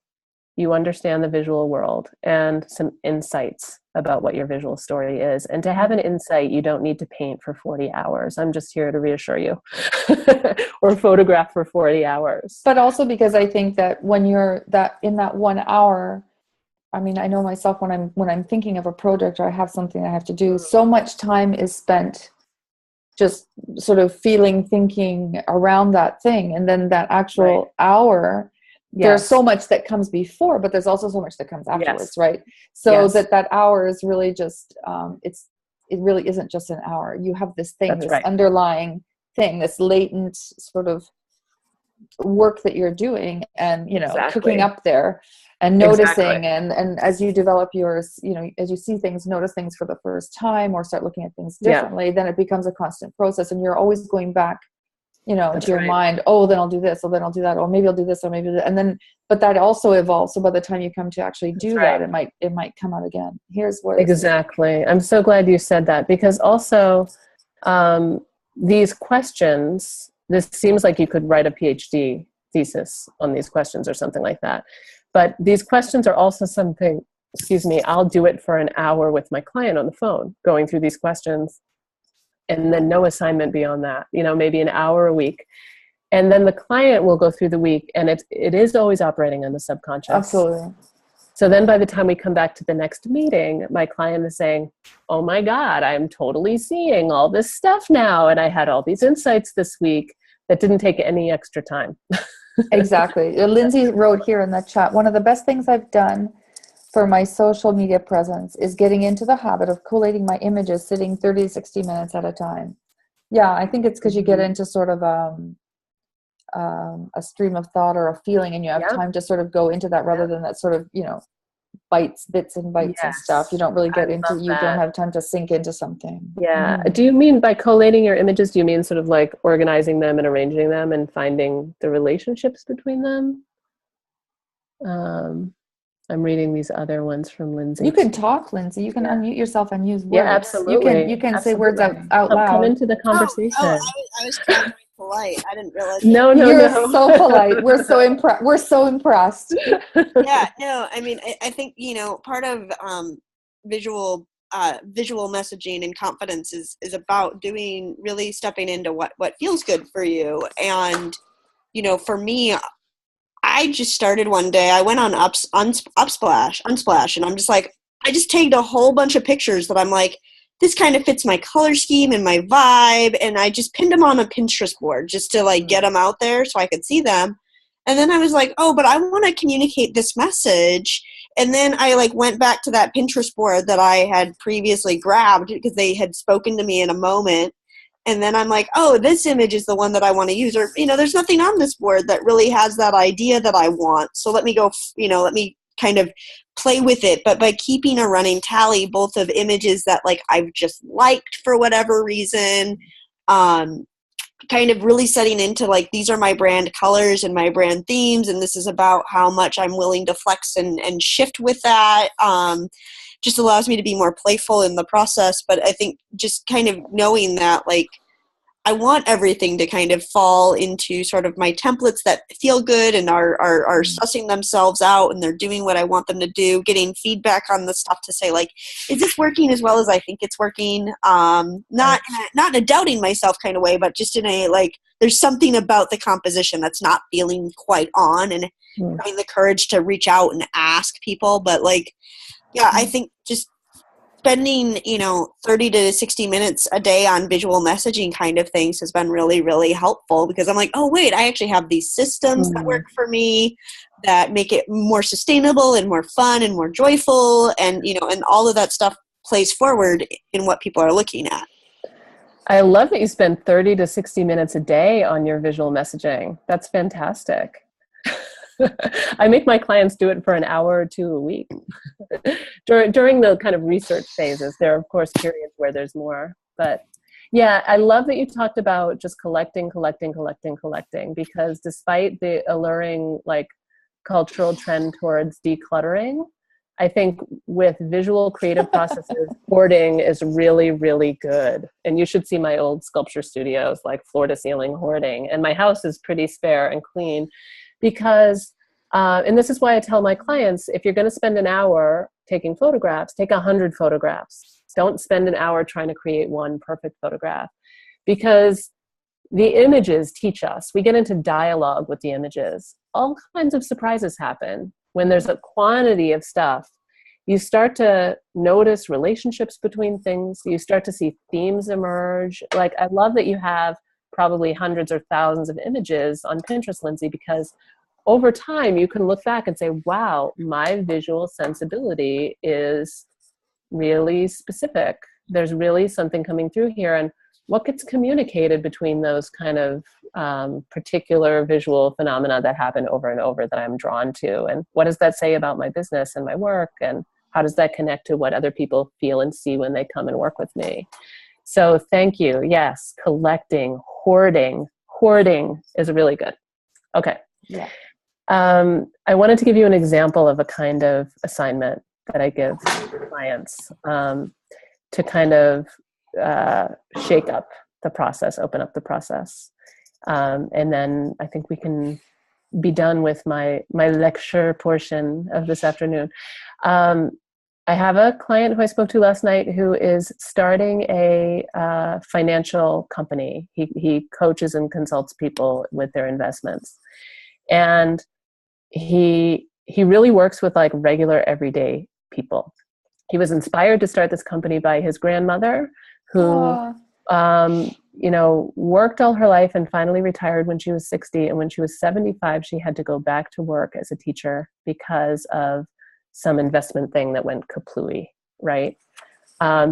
you understand the visual world and some insights about what your visual story is. And to have an insight, you don't need to paint for 40 hours. I'm just here to reassure you. Or photograph for 40 hours. But also because I think that when you're that in that 1 hour, I mean, I know myself when I'm thinking of a project or I have something I have to do, so much time is spent just sort of feeling, thinking around that thing. And then that actual hour, there's so much that comes before, but there's also so much that comes afterwards, right? So that hour is really just, it really isn't just an hour. You have this thing, this underlying thing, this latent sort of work that you're doing and, you know, cooking up there and noticing. And as you develop yours, you know, as you see things, notice things for the first time or start looking at things differently, then it becomes a constant process. And you're always going back, you know, to your mind, oh, then I'll do this, or then I'll do that, or maybe I'll do this, or maybe that. And then, but that also evolves. So by the time you come to actually do that, it might come out again. Here's what exactly. I'm so glad you said that, because also these questions, this seems like you could write a PhD thesis on these questions or something like that. But these questions are also something, excuse me, I'll do it for an hour with my client on the phone, going through these questions. And then no assignment beyond that, you know, maybe an hour a week. And then the client will go through the week, and it is always operating on the subconscious. Absolutely. So then by the time we come back to the next meeting, my client is saying, oh my God, I'm totally seeing all this stuff now. And I had all these insights this week that didn't take any extra time. Exactly. Lindsay wrote here in the chat, one of the best things I've done for my social media presence is getting into the habit of collating my images, sitting 30 to 60 minutes at a time. Yeah, I think it's because you get into sort of a stream of thought or a feeling, and you have time to sort of go into that rather than that sort of, you know, bits and bytes and stuff. You don't really get into, you don't have time to sink into something. Yeah. Do you mean by collating your images, do you mean sort of like organizing them and arranging them and finding the relationships between them? I'm reading these other ones from Lindsay. You can talk, Lindsay. You can unmute yourself and use words. Yeah, absolutely. You can say words out loud. Come into the conversation. I was trying to be polite. I didn't realize. You're so polite. We're so impressed. Yeah, no, I mean, I think, you know, part of visual messaging and confidence is about really stepping into what feels good for you. And, you know, for me, I just started one day. I went on Unsplash, and I'm just like, I just tagged a whole bunch of pictures that I'm like, this kind of fits my color scheme and my vibe, and I just pinned them on a Pinterest board just to like get them out there so I could see them. And then I was like, oh, but I want to communicate this message. And then I like went back to that Pinterest board that I had previously grabbed because they had spoken to me in a moment. And then I'm like, oh, this image is the one that I want to use. Or, you know, there's nothing on this board that really has that idea that I want. So let me go, you know, let me kind of play with it. But by keeping a running tally, both of images that like I've just liked for whatever reason, kind of really setting into like, these are my brand colors and my brand themes. And this is about how much I'm willing to flex and shift with that. Just allows me to be more playful in the process. But I think just kind of knowing that, like, I want everything to kind of fall into sort of my templates that feel good and are sussing themselves out, and they're doing what I want them to do, getting feedback on the stuff to say, like, is this working as well as I think it's working? Not in a doubting myself kind of way, but just in a, like, there's something about the composition that's not feeling quite on, and having the courage to reach out and ask people. But like, yeah, I think just spending, you know, 30 to 60 minutes a day on visual messaging kind of things has been really, really helpful, because I'm like, oh, wait, I actually have these systems that work for me that make it more sustainable and more fun and more joyful. And, you know, and all of that stuff plays forward in what people are looking at. I love that you spend 30 to 60 minutes a day on your visual messaging. That's fantastic. I make my clients do it for an hour or two a week. During the kind of research phases, there are, of course, periods where there's more. But yeah, I love that you talked about just collecting, because despite the alluring, like, cultural trend towards decluttering. I think with visual creative processes, hoarding is really, really good. And you should see my old sculpture studios, like floor to ceiling hoarding. And my house is pretty spare and clean because, and this is why I tell my clients, if you're going to spend an hour taking photographs, take 100 photographs. Don't spend an hour trying to create one perfect photograph, because the images teach us. We get into dialogue with the images. All kinds of surprises happen. When there's a quantity of stuff, you start to notice relationships between things. You start to see themes emerge. Like, I love that you have probably hundreds or thousands of images on Pinterest, Lindsay, because over time you can look back and say, wow, my visual sensibility is really specific. There's really something coming through here. And what gets communicated between those kind of particular visual phenomena that happen over and over that I'm drawn to? And what does that say about my business and my work? And how does that connect to what other people feel and see when they come and work with me? So thank you. Yes, collecting, hoarding is really good. Okay. Yeah. I wanted to give you an example of a kind of assignment that I give clients to kind of shake up the process, open up the process. And then I think we can be done with my lecture portion of this afternoon. I have a client who I spoke to last night who is starting a financial company. He coaches and consults people with their investments. And he really works with like regular everyday people. He was inspired to start this company by his grandmother, who worked all her life and finally retired when she was 60. And when she was 75, she had to go back to work as a teacher because of some investment thing that went kaplooey, right?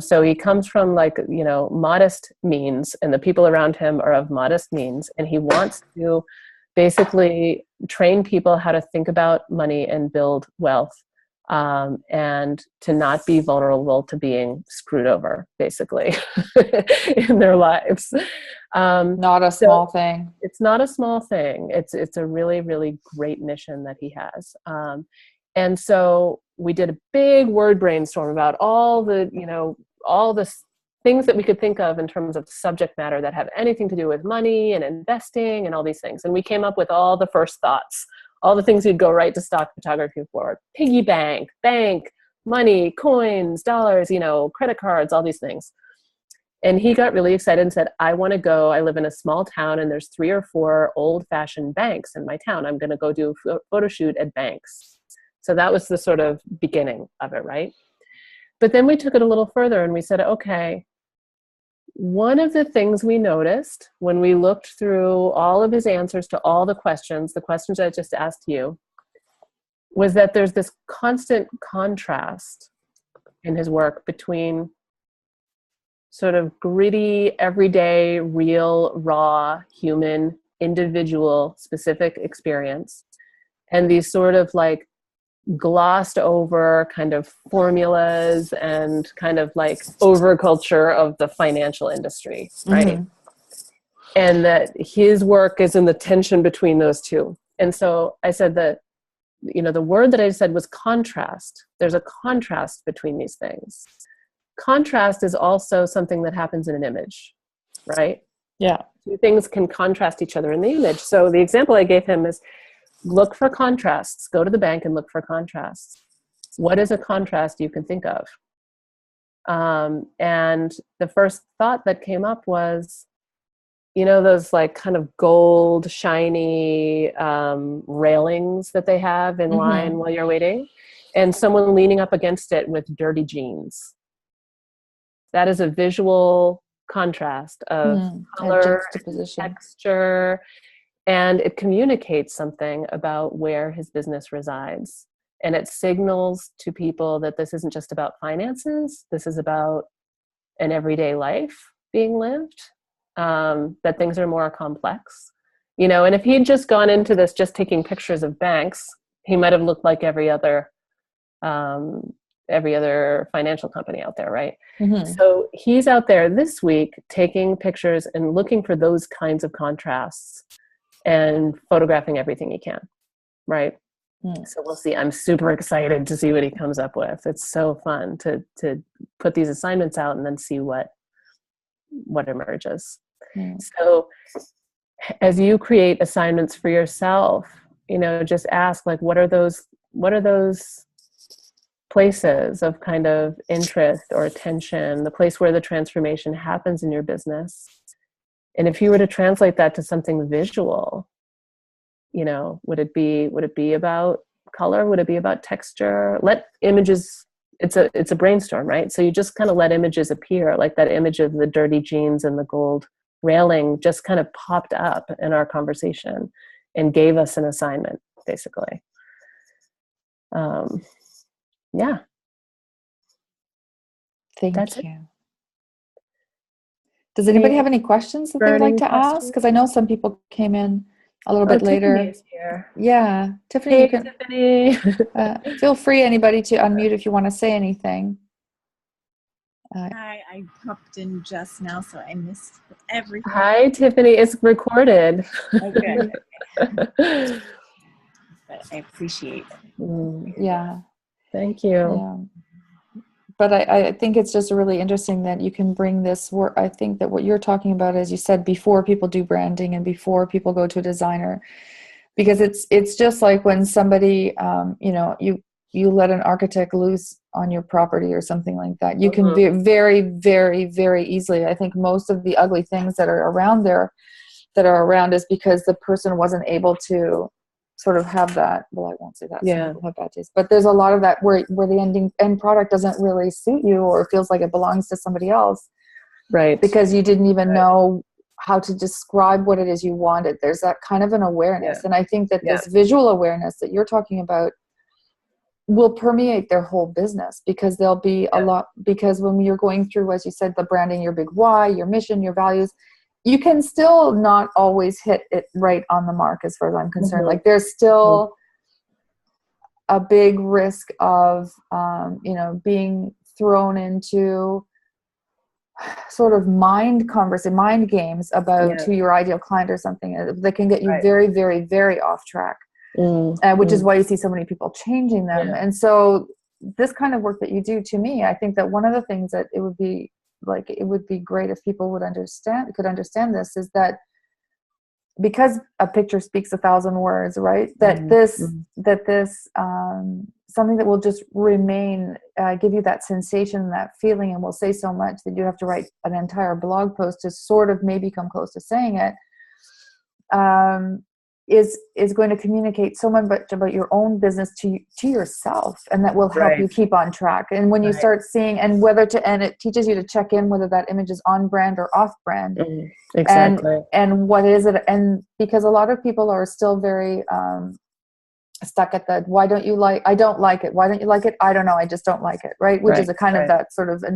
So he comes from modest means, and the people around him are of modest means. And he wants to basically train people how to think about money and build wealth, and to not be vulnerable to being screwed over, basically, in their lives. Not a small thing. It's not a small thing. It's a really, really great mission that he has. And so we did a big word brainstorm about all the things that we could think of in terms of subject matter that have anything to do with money and investing and all these things. And we came up with all the first thoughts, all the things you'd go right to stock photography for: piggy bank, money, coins, dollars, credit cards, all these things. And he got really excited and said, I want to go. I live in a small town and there's 3 or 4 old-fashioned banks in my town. I'm going to go do a photo shoot at banks. So that was the sort of beginning of it, right? But then we took it a little further and we said, okay, one of the things we noticed when we looked through all of his answers to all the questions I just asked you, was that there's this constant contrast in his work between sort of gritty, everyday, real, raw, human, individual, specific experience, and these sort of like glossed over kind of formulas and kind of like overculture of the financial industry, right? Mm-hmm. And that his work is in the tension between those two. And so I said that, the word that I said was contrast. There's a contrast between these things. Contrast is also something that happens in an image, right? Yeah. Two things can contrast each other in the image. So the example I gave him is, look for contrasts. Go to the bank and look for contrasts. What is a contrast you can think of? And the first thought that came up was, those like kind of gold, shiny railings that they have in line while you're waiting, and someone leaning up against it with dirty jeans. That is a visual contrast of color, texture, and it communicates something about where his business resides. And it signals to people that this isn't just about finances. This is about an everyday life being lived, that things are more complex. And if he'd just gone into this just taking pictures of banks, he might have looked like every other financial company out there, right? Mm-hmm. So he's out there this week taking pictures and looking for those kinds of contrasts and photographing everything he can, right? So we'll see. I'm super excited to see what he comes up with. It's so fun to put these assignments out and then see what emerges. So as you create assignments for yourself, just ask, like, what are those places of kind of interest or attention, the place where the transformation happens in your business. And if you were to translate that to something visual, would it be about color? Would it be about texture? Let images, it's a brainstorm, right? So you just kind of let images appear, like that image of the dirty jeans and the gold railing just kind of popped up in our conversation and gave us an assignment, basically. Yeah. Thank you. Does anybody have any questions that they would like to ask? Because I know some people came in a little bit later. Tiffany's here. Yeah, Tiffany, Hey, you can, Tiffany. feel free, anybody, to unmute if you want to say anything. Hi, I popped in just now, so I missed everything. Hi, Tiffany. It's recorded. Okay. But I appreciate it. Yeah. Thank you. Yeah. But I think it's just really interesting that you can bring this work. I think that what you're talking about, as you said, before people do branding and before people go to a designer, because it's just like when somebody, you let an architect loose on your property or something like that. You can be very, very, very easily. I think most of the ugly things that are around is because the person wasn't able to sort of have that. Well, I won't say that. Yeah. Some people have bad taste, but there's a lot of that where the end product doesn't really suit you, or feels like it belongs to somebody else, right? Because you didn't even know how to describe what it is you wanted. There's that kind of an awareness, and I think that this visual awareness that you're talking about will permeate their whole business, because there'll be a lot. Because when you're going through, as you said, the branding, your big why, your mission, your values, you can still not always hit it right on the mark, as far as I'm concerned. Like, there's still a big risk of, being thrown into sort of mind games about who your ideal client or something is, that can get you very, very, very off track, which is why you see so many people changing them. Yeah. And so this kind of work that you do, to me, I think that one of the things that it would be great if people could understand this, is that because a picture speaks 1,000 words, right? That this something that will just remain, give you that sensation, that feeling, and will say so much that you have to write an entire blog post to sort of maybe come close to saying it, is going to communicate so much about your own business to yourself, and that will help you keep on track. And when you start seeing, and it teaches you to check in whether that image is on brand or off brand. Exactly. And what is it? And because a lot of people are still very stuck at the, I don't like it. Why don't you like it? I don't know. I just don't like it. Right. Which is a kind of that sort of there's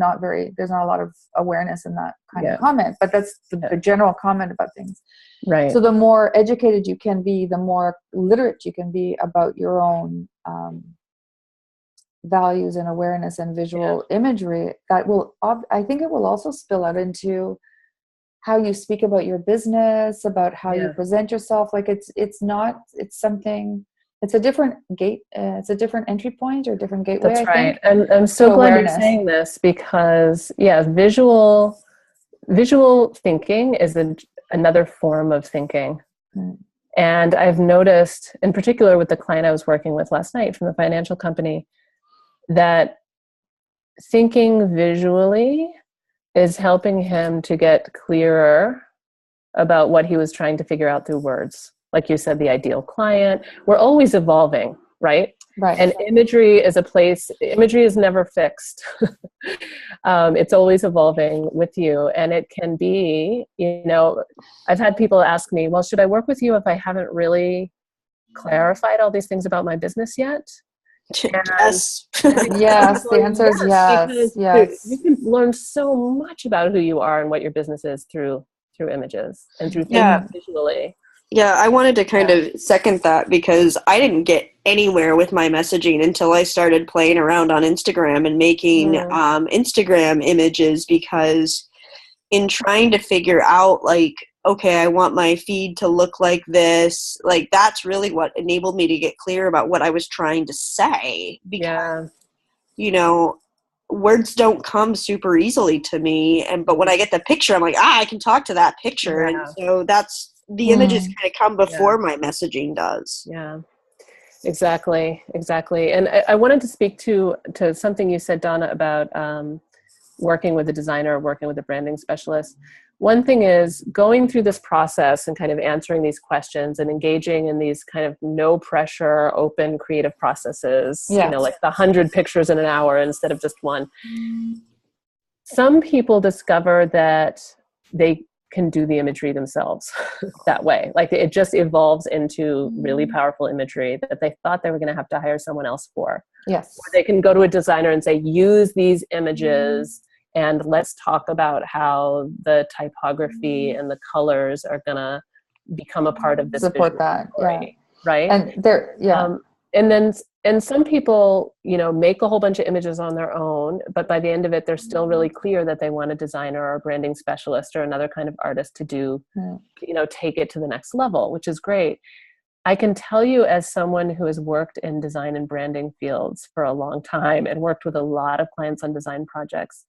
not a lot of awareness in that kind of comment, but that's the general comment about things. Right. So the more educated you can be, the more literate you can be about your own values and awareness and visual imagery, that will, I think it will also spill out into how you speak about your business, about how you present yourself. Like it's a different gate. It's a different entry point or a different gateway. That's right. And I'm so glad you're saying this, because visual thinking is another form of thinking. And I've noticed, in particular with the client I was working with last night from the financial company, that thinking visually is helping him to get clearer about what he was trying to figure out through words. Like you said, the ideal client. We're always evolving, right? Right. And imagery is never fixed. It's always evolving with you. And it can be, I've had people ask me, well, should I work with you if I haven't really clarified all these things about my business yet? Yes. Yes, the answer is yes. Yes. You can learn so much about who you are and what your business is through images and through thinking visually. Yeah, I wanted to kind of second that, because I didn't get anywhere with my messaging until I started playing around on Instagram and making Instagram images, because in trying to figure out, like, okay, I want my feed to look like this. Like, that's really what enabled me to get clear about what I was trying to say, because, you know, words don't come super easily to me. But when I get the picture, I'm like, I can talk to that picture. And so that's, the images kind of come before my messaging does. Yeah. Exactly. And I wanted to speak to something you said, Donna, about working with a designer, working with a branding specialist. One thing is going through this process and kind of answering these questions and engaging in these kind of no pressure, open, creative processes, you know, like the 100 pictures in an hour instead of just one. Some people discover that they can do the imagery themselves that way. Like it just evolves into really powerful imagery that they thought they were going to have to hire someone else for. Yes. Or they can go to a designer and say, use these images and let's talk about how the typography and the colors are going to become a part of this support that story, right? And there and some people, you know, make a whole bunch of images on their own, but by the end of it they're still really clear that they want a designer or a branding specialist or another kind of artist to do, you know, take it to the next level, which is great. I can tell you, as someone who has worked in design and branding fields for a long time and worked with a lot of clients on design projects,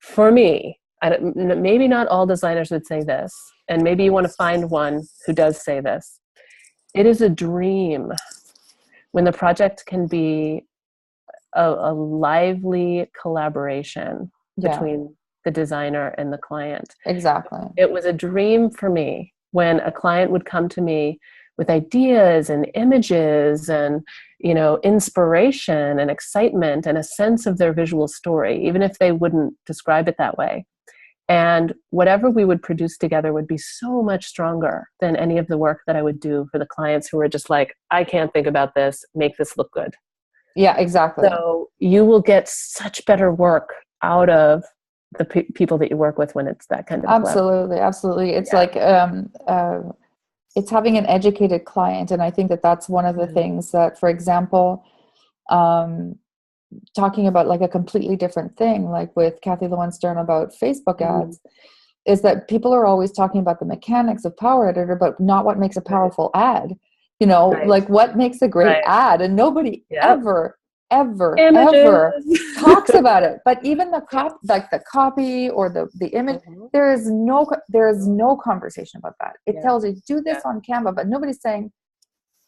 for me, maybe not all designers would say this, and maybe you want to find one who does say this. It is a dream when the project can be a lively collaboration between the designer and the client. Exactly. It was a dream for me when a client would come to me with ideas and images and, you know, inspiration and excitement and a sense of their visual story, even if they wouldn't describe it that way. And whatever we would produce together would be so much stronger than any of the work that I would do for the clients who were just like, I can't think about this, make this look good. Yeah, exactly. So you will get such better work out of the people that you work with when it's that kind of absolutely. It's like it's having an educated client, and I think that that's one of the things that, for example, talking about like a completely different thing, like with Kathy Lowenstern about Facebook ads, is that people are always talking about the mechanics of Power Editor, but not what makes a powerful ad. You know, like what makes a great ad, and nobody ever talks about it. But even the like the copy or the image, there is no conversation about that. It tells you do this on Canva, but nobody's saying,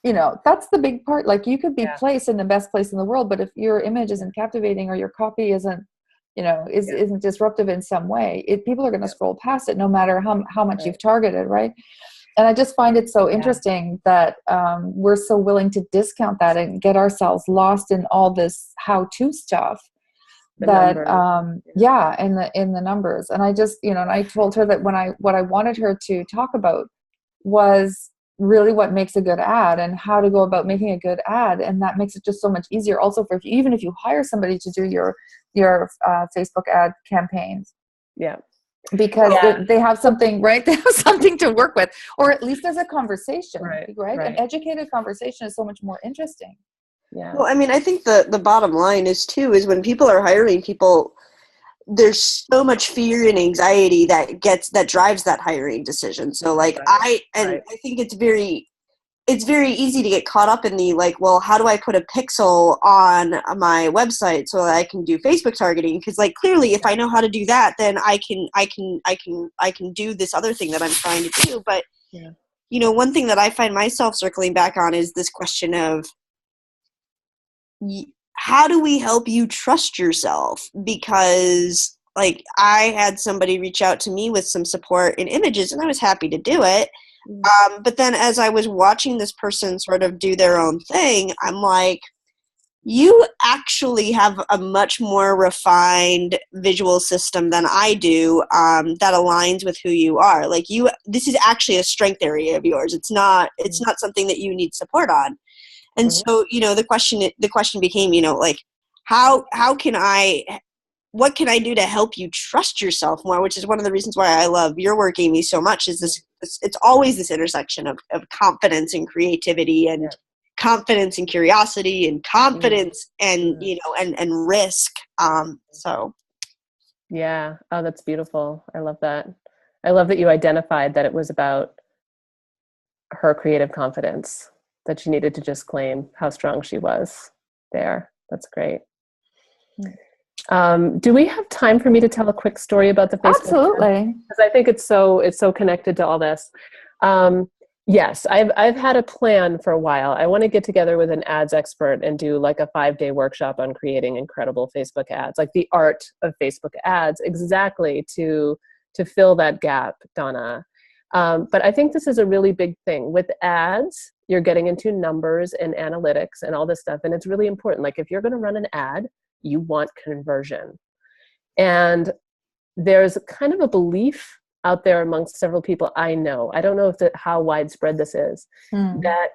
you know, that's the big part. Like you could be placed in the best place in the world, but if your image isn't captivating or your copy isn't, you know, isn't disruptive in some way, people are going to scroll past it no matter how much you've targeted, right? And I just find it so interesting that we're so willing to discount that and get ourselves lost in all this how-to stuff. In the numbers. And I just, you know, and I told her that what I wanted her to talk about was really what makes a good ad and how to go about making a good ad, and that makes it just so much easier. Also, for even if you hire somebody to do your Facebook ad campaigns. Yeah. Because they have something, right? They have something to work with, or at least there's a conversation, right? An educated conversation is so much more interesting. Yeah. Well, I mean, I think the bottom line is when people are hiring people, there's so much fear and anxiety that drives that hiring decision. So, like, I think it's very easy to get caught up in the like, well, how do I put a pixel on my website so that I can do Facebook targeting? Because like clearly, if I know how to do that, then I can do this other thing that I'm trying to do. But you know, one thing that I find myself circling back on is this question of how do we help you trust yourself? Because like I had somebody reach out to me with some support in images, and I was happy to do it. But then as I was watching this person sort of do their own thing, I'm like, you actually have a much more refined visual system than I do that aligns with who you are. Like this is actually a strength area of yours. It's not something that you need support on. And so, you know, the question became, you know, like, what can I do to help you trust yourself more? Which is one of the reasons why I love your work, Amy, so much. Is this? It's always this intersection of confidence and creativity, and confidence and curiosity, and confidence and you know and risk. So. Yeah. Oh, that's beautiful. I love that. I love that you identified that it was about her creative confidence, that she needed to just claim how strong she was there. That's great. Do we have time for me to tell a quick story about the Facebook? Absolutely. Because I think it's so connected to all this. Yes, I've had a plan for a while. I want to get together with an ads expert and do like a 5-day workshop on creating incredible Facebook ads, like the art of Facebook ads, exactly to fill that gap, Donna. But I think this is a really big thing. With ads, you're getting into numbers and analytics and all this stuff, and it's really important. Like if you're going to run an ad, you want conversion. And there's kind of a belief out there amongst several people I know, I don't know how widespread this is, that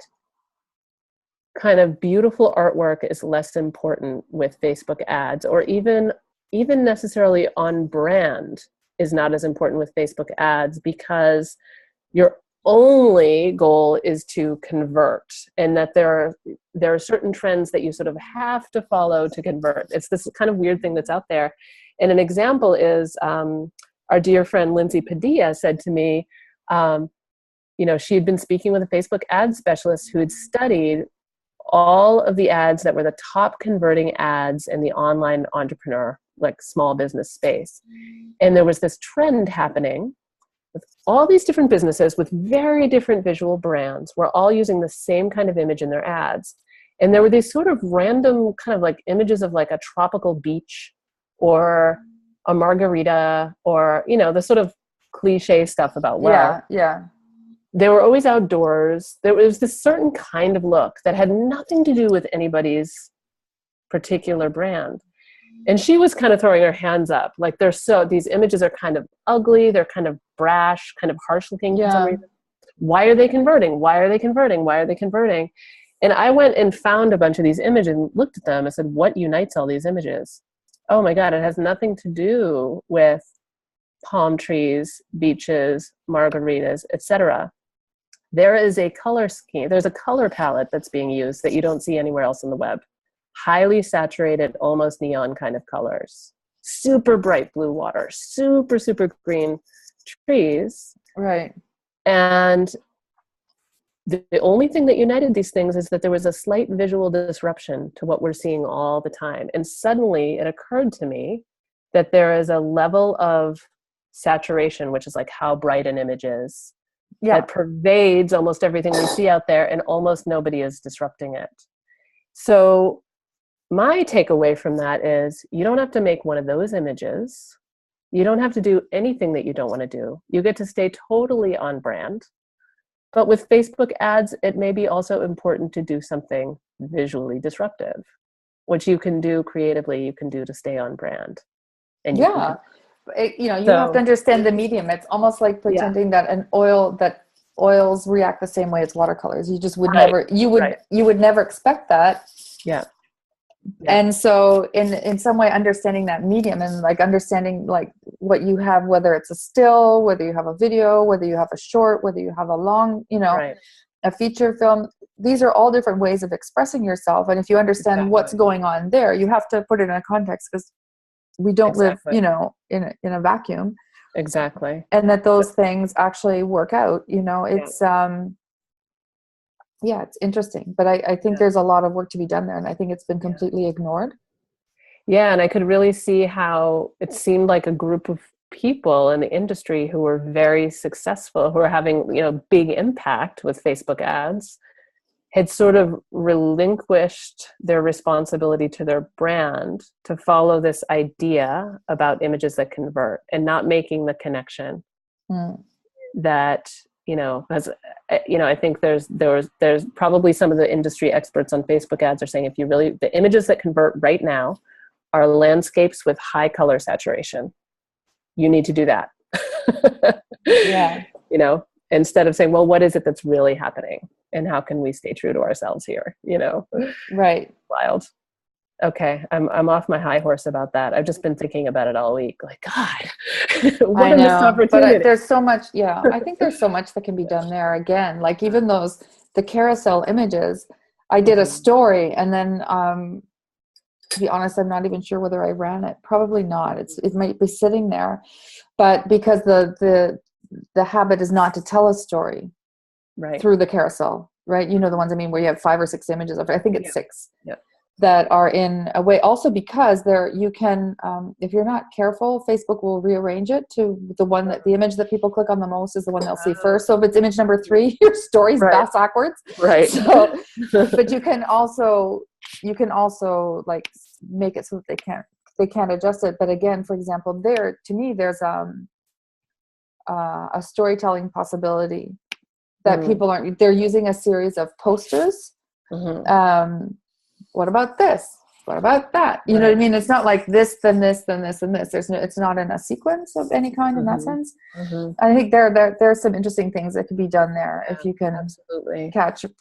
kind of beautiful artwork is less important with Facebook ads, or even necessarily on brand is not as important with Facebook ads, because your only goal is to convert, and that there are certain trends that you sort of have to follow to convert. It's this kind of weird thing that's out there. And an example is our dear friend Lindsay Padilla said to me, she had been speaking with a Facebook ad specialist who had studied all of the ads that were the top converting ads in the online entrepreneur, like small business space. And there was this trend happening with all these different businesses with very different visual brands. We're all using the same kind of image in their ads. And there were these sort of random kind of like images of like a tropical beach or a margarita, or, the sort of cliche stuff about wealth. Yeah. They were always outdoors. There was this certain kind of look that had nothing to do with anybody's particular brand. And she was kind of throwing her hands up. Like these images are kind of ugly. They're kind of brash, kind of harsh looking for some reason. Why are they converting? Why are they converting? Why are they converting? And I went and found a bunch of these images and looked at them and said, what unites all these images? Oh my God, it has nothing to do with palm trees, beaches, margaritas, etc. There is a color scheme. There's a color palette that's being used that you don't see anywhere else on the web. Highly saturated, almost neon kind of colors. Super bright blue water, super, super green trees. Right. And the only thing that united these things is that there was a slight visual disruption to what we're seeing all the time. And suddenly it occurred to me that there is a level of saturation, which is like how bright an image is, that pervades almost everything we see out there, and almost nobody is disrupting it. So my takeaway from that is you don't have to make one of those images. You don't have to do anything that you don't want to do. You get to stay totally on brand. But with Facebook ads, it may be also important to do something visually disruptive, which you can do creatively, you can do to stay on brand. And you have to understand the medium. It's almost like pretending that that oils react the same way as watercolors. You just would never, you would never expect that. Yeah. And so in some way understanding that medium and like understanding like what you have, whether it's a still, whether you have a video, whether you have a short, whether you have a long, a feature film, these are all different ways of expressing yourself. And if you understand what's going on there, you have to put it in a context, because we don't live, in a vacuum. Exactly. And that those things actually work out, it's, it's interesting, but I think there's a lot of work to be done there, and I think it's been completely ignored. Yeah, and I could really see how it seemed like a group of people in the industry who were very successful, who are having, big impact with Facebook ads, had sort of relinquished their responsibility to their brand to follow this idea about images that convert, and not making the connection that, as I think there's probably some of the industry experts on Facebook ads are saying, if you really, the images that convert right now are landscapes with high color saturation. You need to do that. Instead of saying, well, what is it that's really happening, and how can we stay true to ourselves here? Right. Wild. Okay. I'm off my high horse about that. I've just been thinking about it all week. Like, God, what a missed opportunity. But there's so much. Yeah. I think there's so much that can be done there. Again, like even the carousel images, I did a story, and then, to be honest, I'm not even sure whether I ran it. Probably not. It might be sitting there, but because the the habit is not to tell a story Right. through the carousel, right? You know the ones I mean, where you have 5 or 6 images of, I think it's 6. Yeah. That are in a way, also because there you can, if you're not careful, Facebook will rearrange it to the image that people click on the most is the one they'll see first. So if it's image number 3, your story's backwards. Right. So, but you can also like make it so that they can't adjust it. But again, for example, to me, there's a storytelling possibility that people they're using a series of posters. What about this? What about that? You know what I mean? It's not like this, then this, then this, and this. It's not in a sequence of any kind in that sense. I think there are some interesting things that could be done there if you can absolutely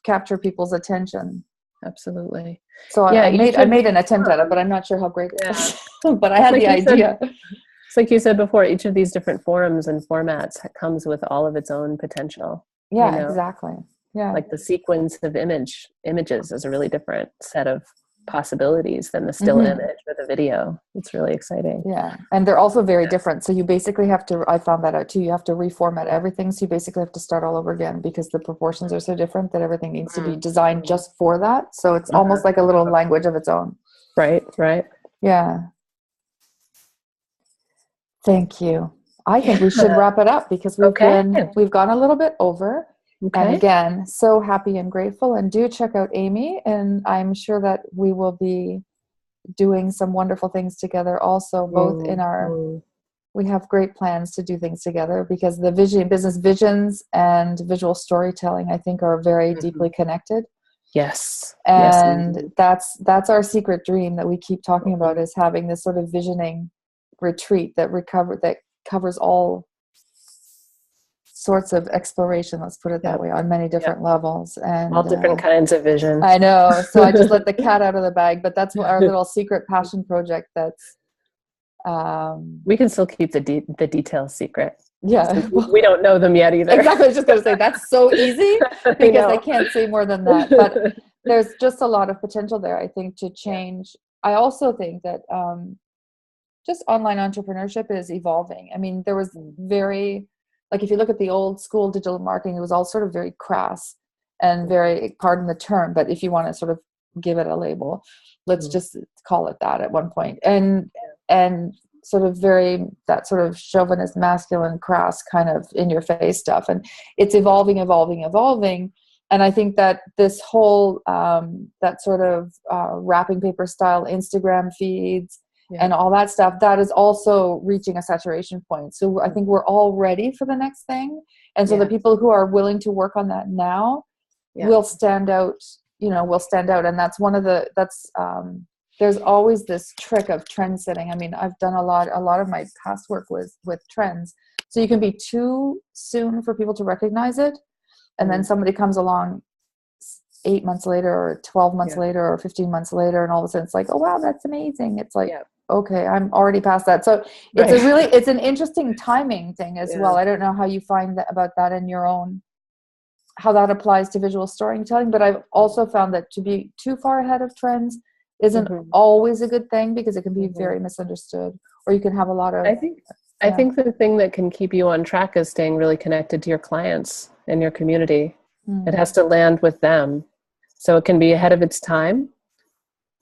capture people's attention. Absolutely. So I made an attempt at it, but I'm not sure how great it is. But I had the idea. It's like you said before, each of these different forums and formats comes with all of its own potential. Yeah, exactly. Yeah. Like the sequence of images is a really different set of possibilities than the still image or the video. It's really exciting. Yeah. And they're also very different. So you basically have to, I found that out too, you have to reformat everything. So you basically have to start all over again because the proportions are so different that everything needs to be designed just for that. So it's almost like a little language of its own. Right. Yeah. Thank you. I think we should wrap it up because we've gone a little bit over. Okay. And again, so happy and grateful. And do check out Amy. And I'm sure that we will be doing some wonderful things together also, both in we have great plans to do things together because the business visions and visual storytelling, I think, are very deeply connected. Yes. And that's our secret dream that we keep talking about is having this sort of visioning retreat that covers all sorts of exploration, let's put it that way, on many different levels and all different kinds of vision. I know. So I just let the cat out of the bag, but that's our little secret passion project. That's we can still keep the details secret. Yeah, we don't know them yet either. Exactly. I was just going to say that's so easy because I can't say more than that. But there's just a lot of potential there, I think, to change. I also think that just online entrepreneurship is evolving. I mean, there was if you look at the old school digital marketing, it was all sort of very crass and very, pardon the term, but if you want to sort of give it a label, let's just call it that at one point. And sort of that sort of chauvinist, masculine, crass kind of in your face stuff. And it's evolving. And I think that this whole, that sort of wrapping paper style Instagram feeds, and all that stuff, that is also reaching a saturation point. So I think we're all ready for the next thing. And so the people who are willing to work on that now will stand out, And that's there's always this trick of trend setting. I mean, I've done a lot of my past work with trends. So you can be too soon for people to recognize it. And then somebody comes along 8 months later or 12 months later or 15 months later. And all of a sudden it's like, oh, wow, that's amazing. It's like, okay, I'm already past that. So it's an interesting timing thing as well. I don't know how you find about that in your own, how that applies to visual storytelling, but I've also found that to be too far ahead of trends isn't always a good thing because it can be very misunderstood, or you can have a lot of... I think the thing that can keep you on track is staying really connected to your clients and your community. It has to land with them. So it can be ahead of its time,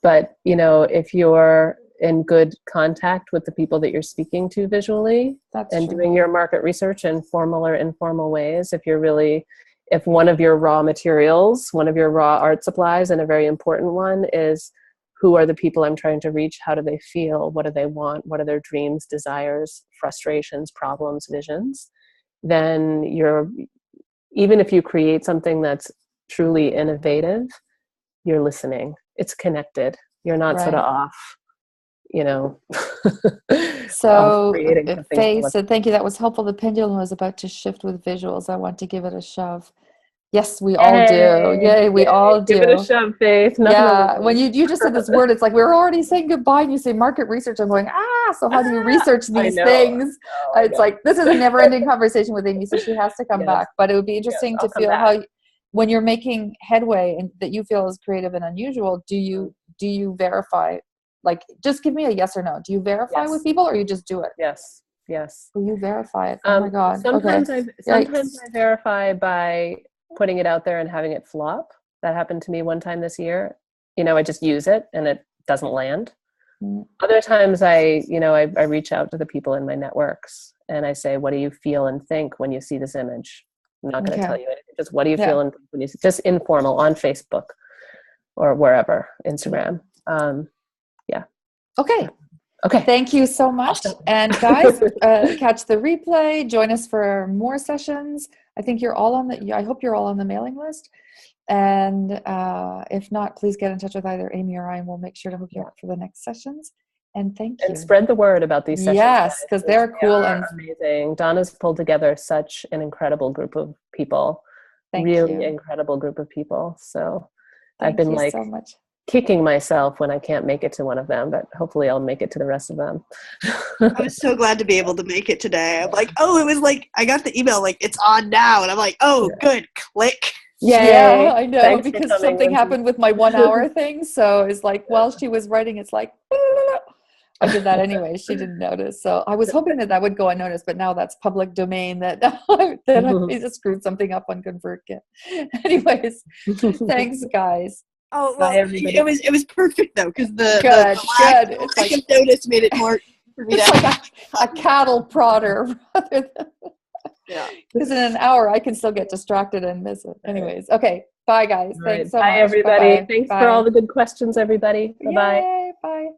but if you're in good contact with the people that you're speaking to visually doing your market research in formal or informal ways, if one of your raw materials, one of your raw art supplies, and a very important one is who are the people I'm trying to reach? How do they feel? What do they want? What are their dreams, desires, frustrations, problems, visions? Then even if you create something that's truly innovative, you're listening. It's connected. You're not sort of off. So Faye said, thank you. That was helpful. The pendulum was about to shift with visuals. I want to give it a shove. Yes, we all do. Yay, we all do. Give it a shove, Faith. When you just said this word, it's like we're already saying goodbye and you say market research. I'm going, so how do you research these things? It's like, this is a never ending conversation with Amy, so she has to come back. But it would be interesting to feel how, when you're making headway and that you feel is creative and unusual, do you verify? Like, just give me a yes or no. Do you verify with people or you just do it? Yes. Yes. Will you verify it? Oh my God. Sometimes Okay. sometimes I verify by putting it out there and having it flop. That happened to me one time this year. I just use it and it doesn't land. Other times I reach out to the people in my networks and I say, what do you feel and think when you see this image? I'm not going to tell you anything. Just what do you feel and think when you see, just informal on Facebook or wherever, Instagram. Okay. Thank you so much. And guys, catch the replay. Join us for more sessions. I think I hope you're all on the mailing list. And if not, please get in touch with either Amy or I, and we'll make sure to hook you up for the next sessions. And thank you. And spread the word about these sessions. Yes, because they're cool and amazing. Donna's pulled together such an incredible group of people. Incredible group of people. So I've been so much. Kicking myself when I can't make it to one of them, but hopefully I'll make it to the rest of them. I was so glad to be able to make it today. I'm like, it was like, I got the email, like, it's on now. And I'm like, good, click. Yay. Yeah, I know. Thanks because something happened with my 1 hour thing. So it's like, while she was writing, it's like, I did that anyway. She didn't notice. So I was hoping that would go unnoticed, but now that's public domain that I just screwed something up on ConvertKit. Anyways, thanks guys. Oh, well, it was perfect though, because the good. It's like notice made it more for me. It's like a cattle prodder rather than because in an hour I can still get distracted and miss it. Anyways, okay. Bye guys. Thanks so much. Bye everybody. Bye-bye. Thanks for all the good questions, everybody. Bye-bye. Bye.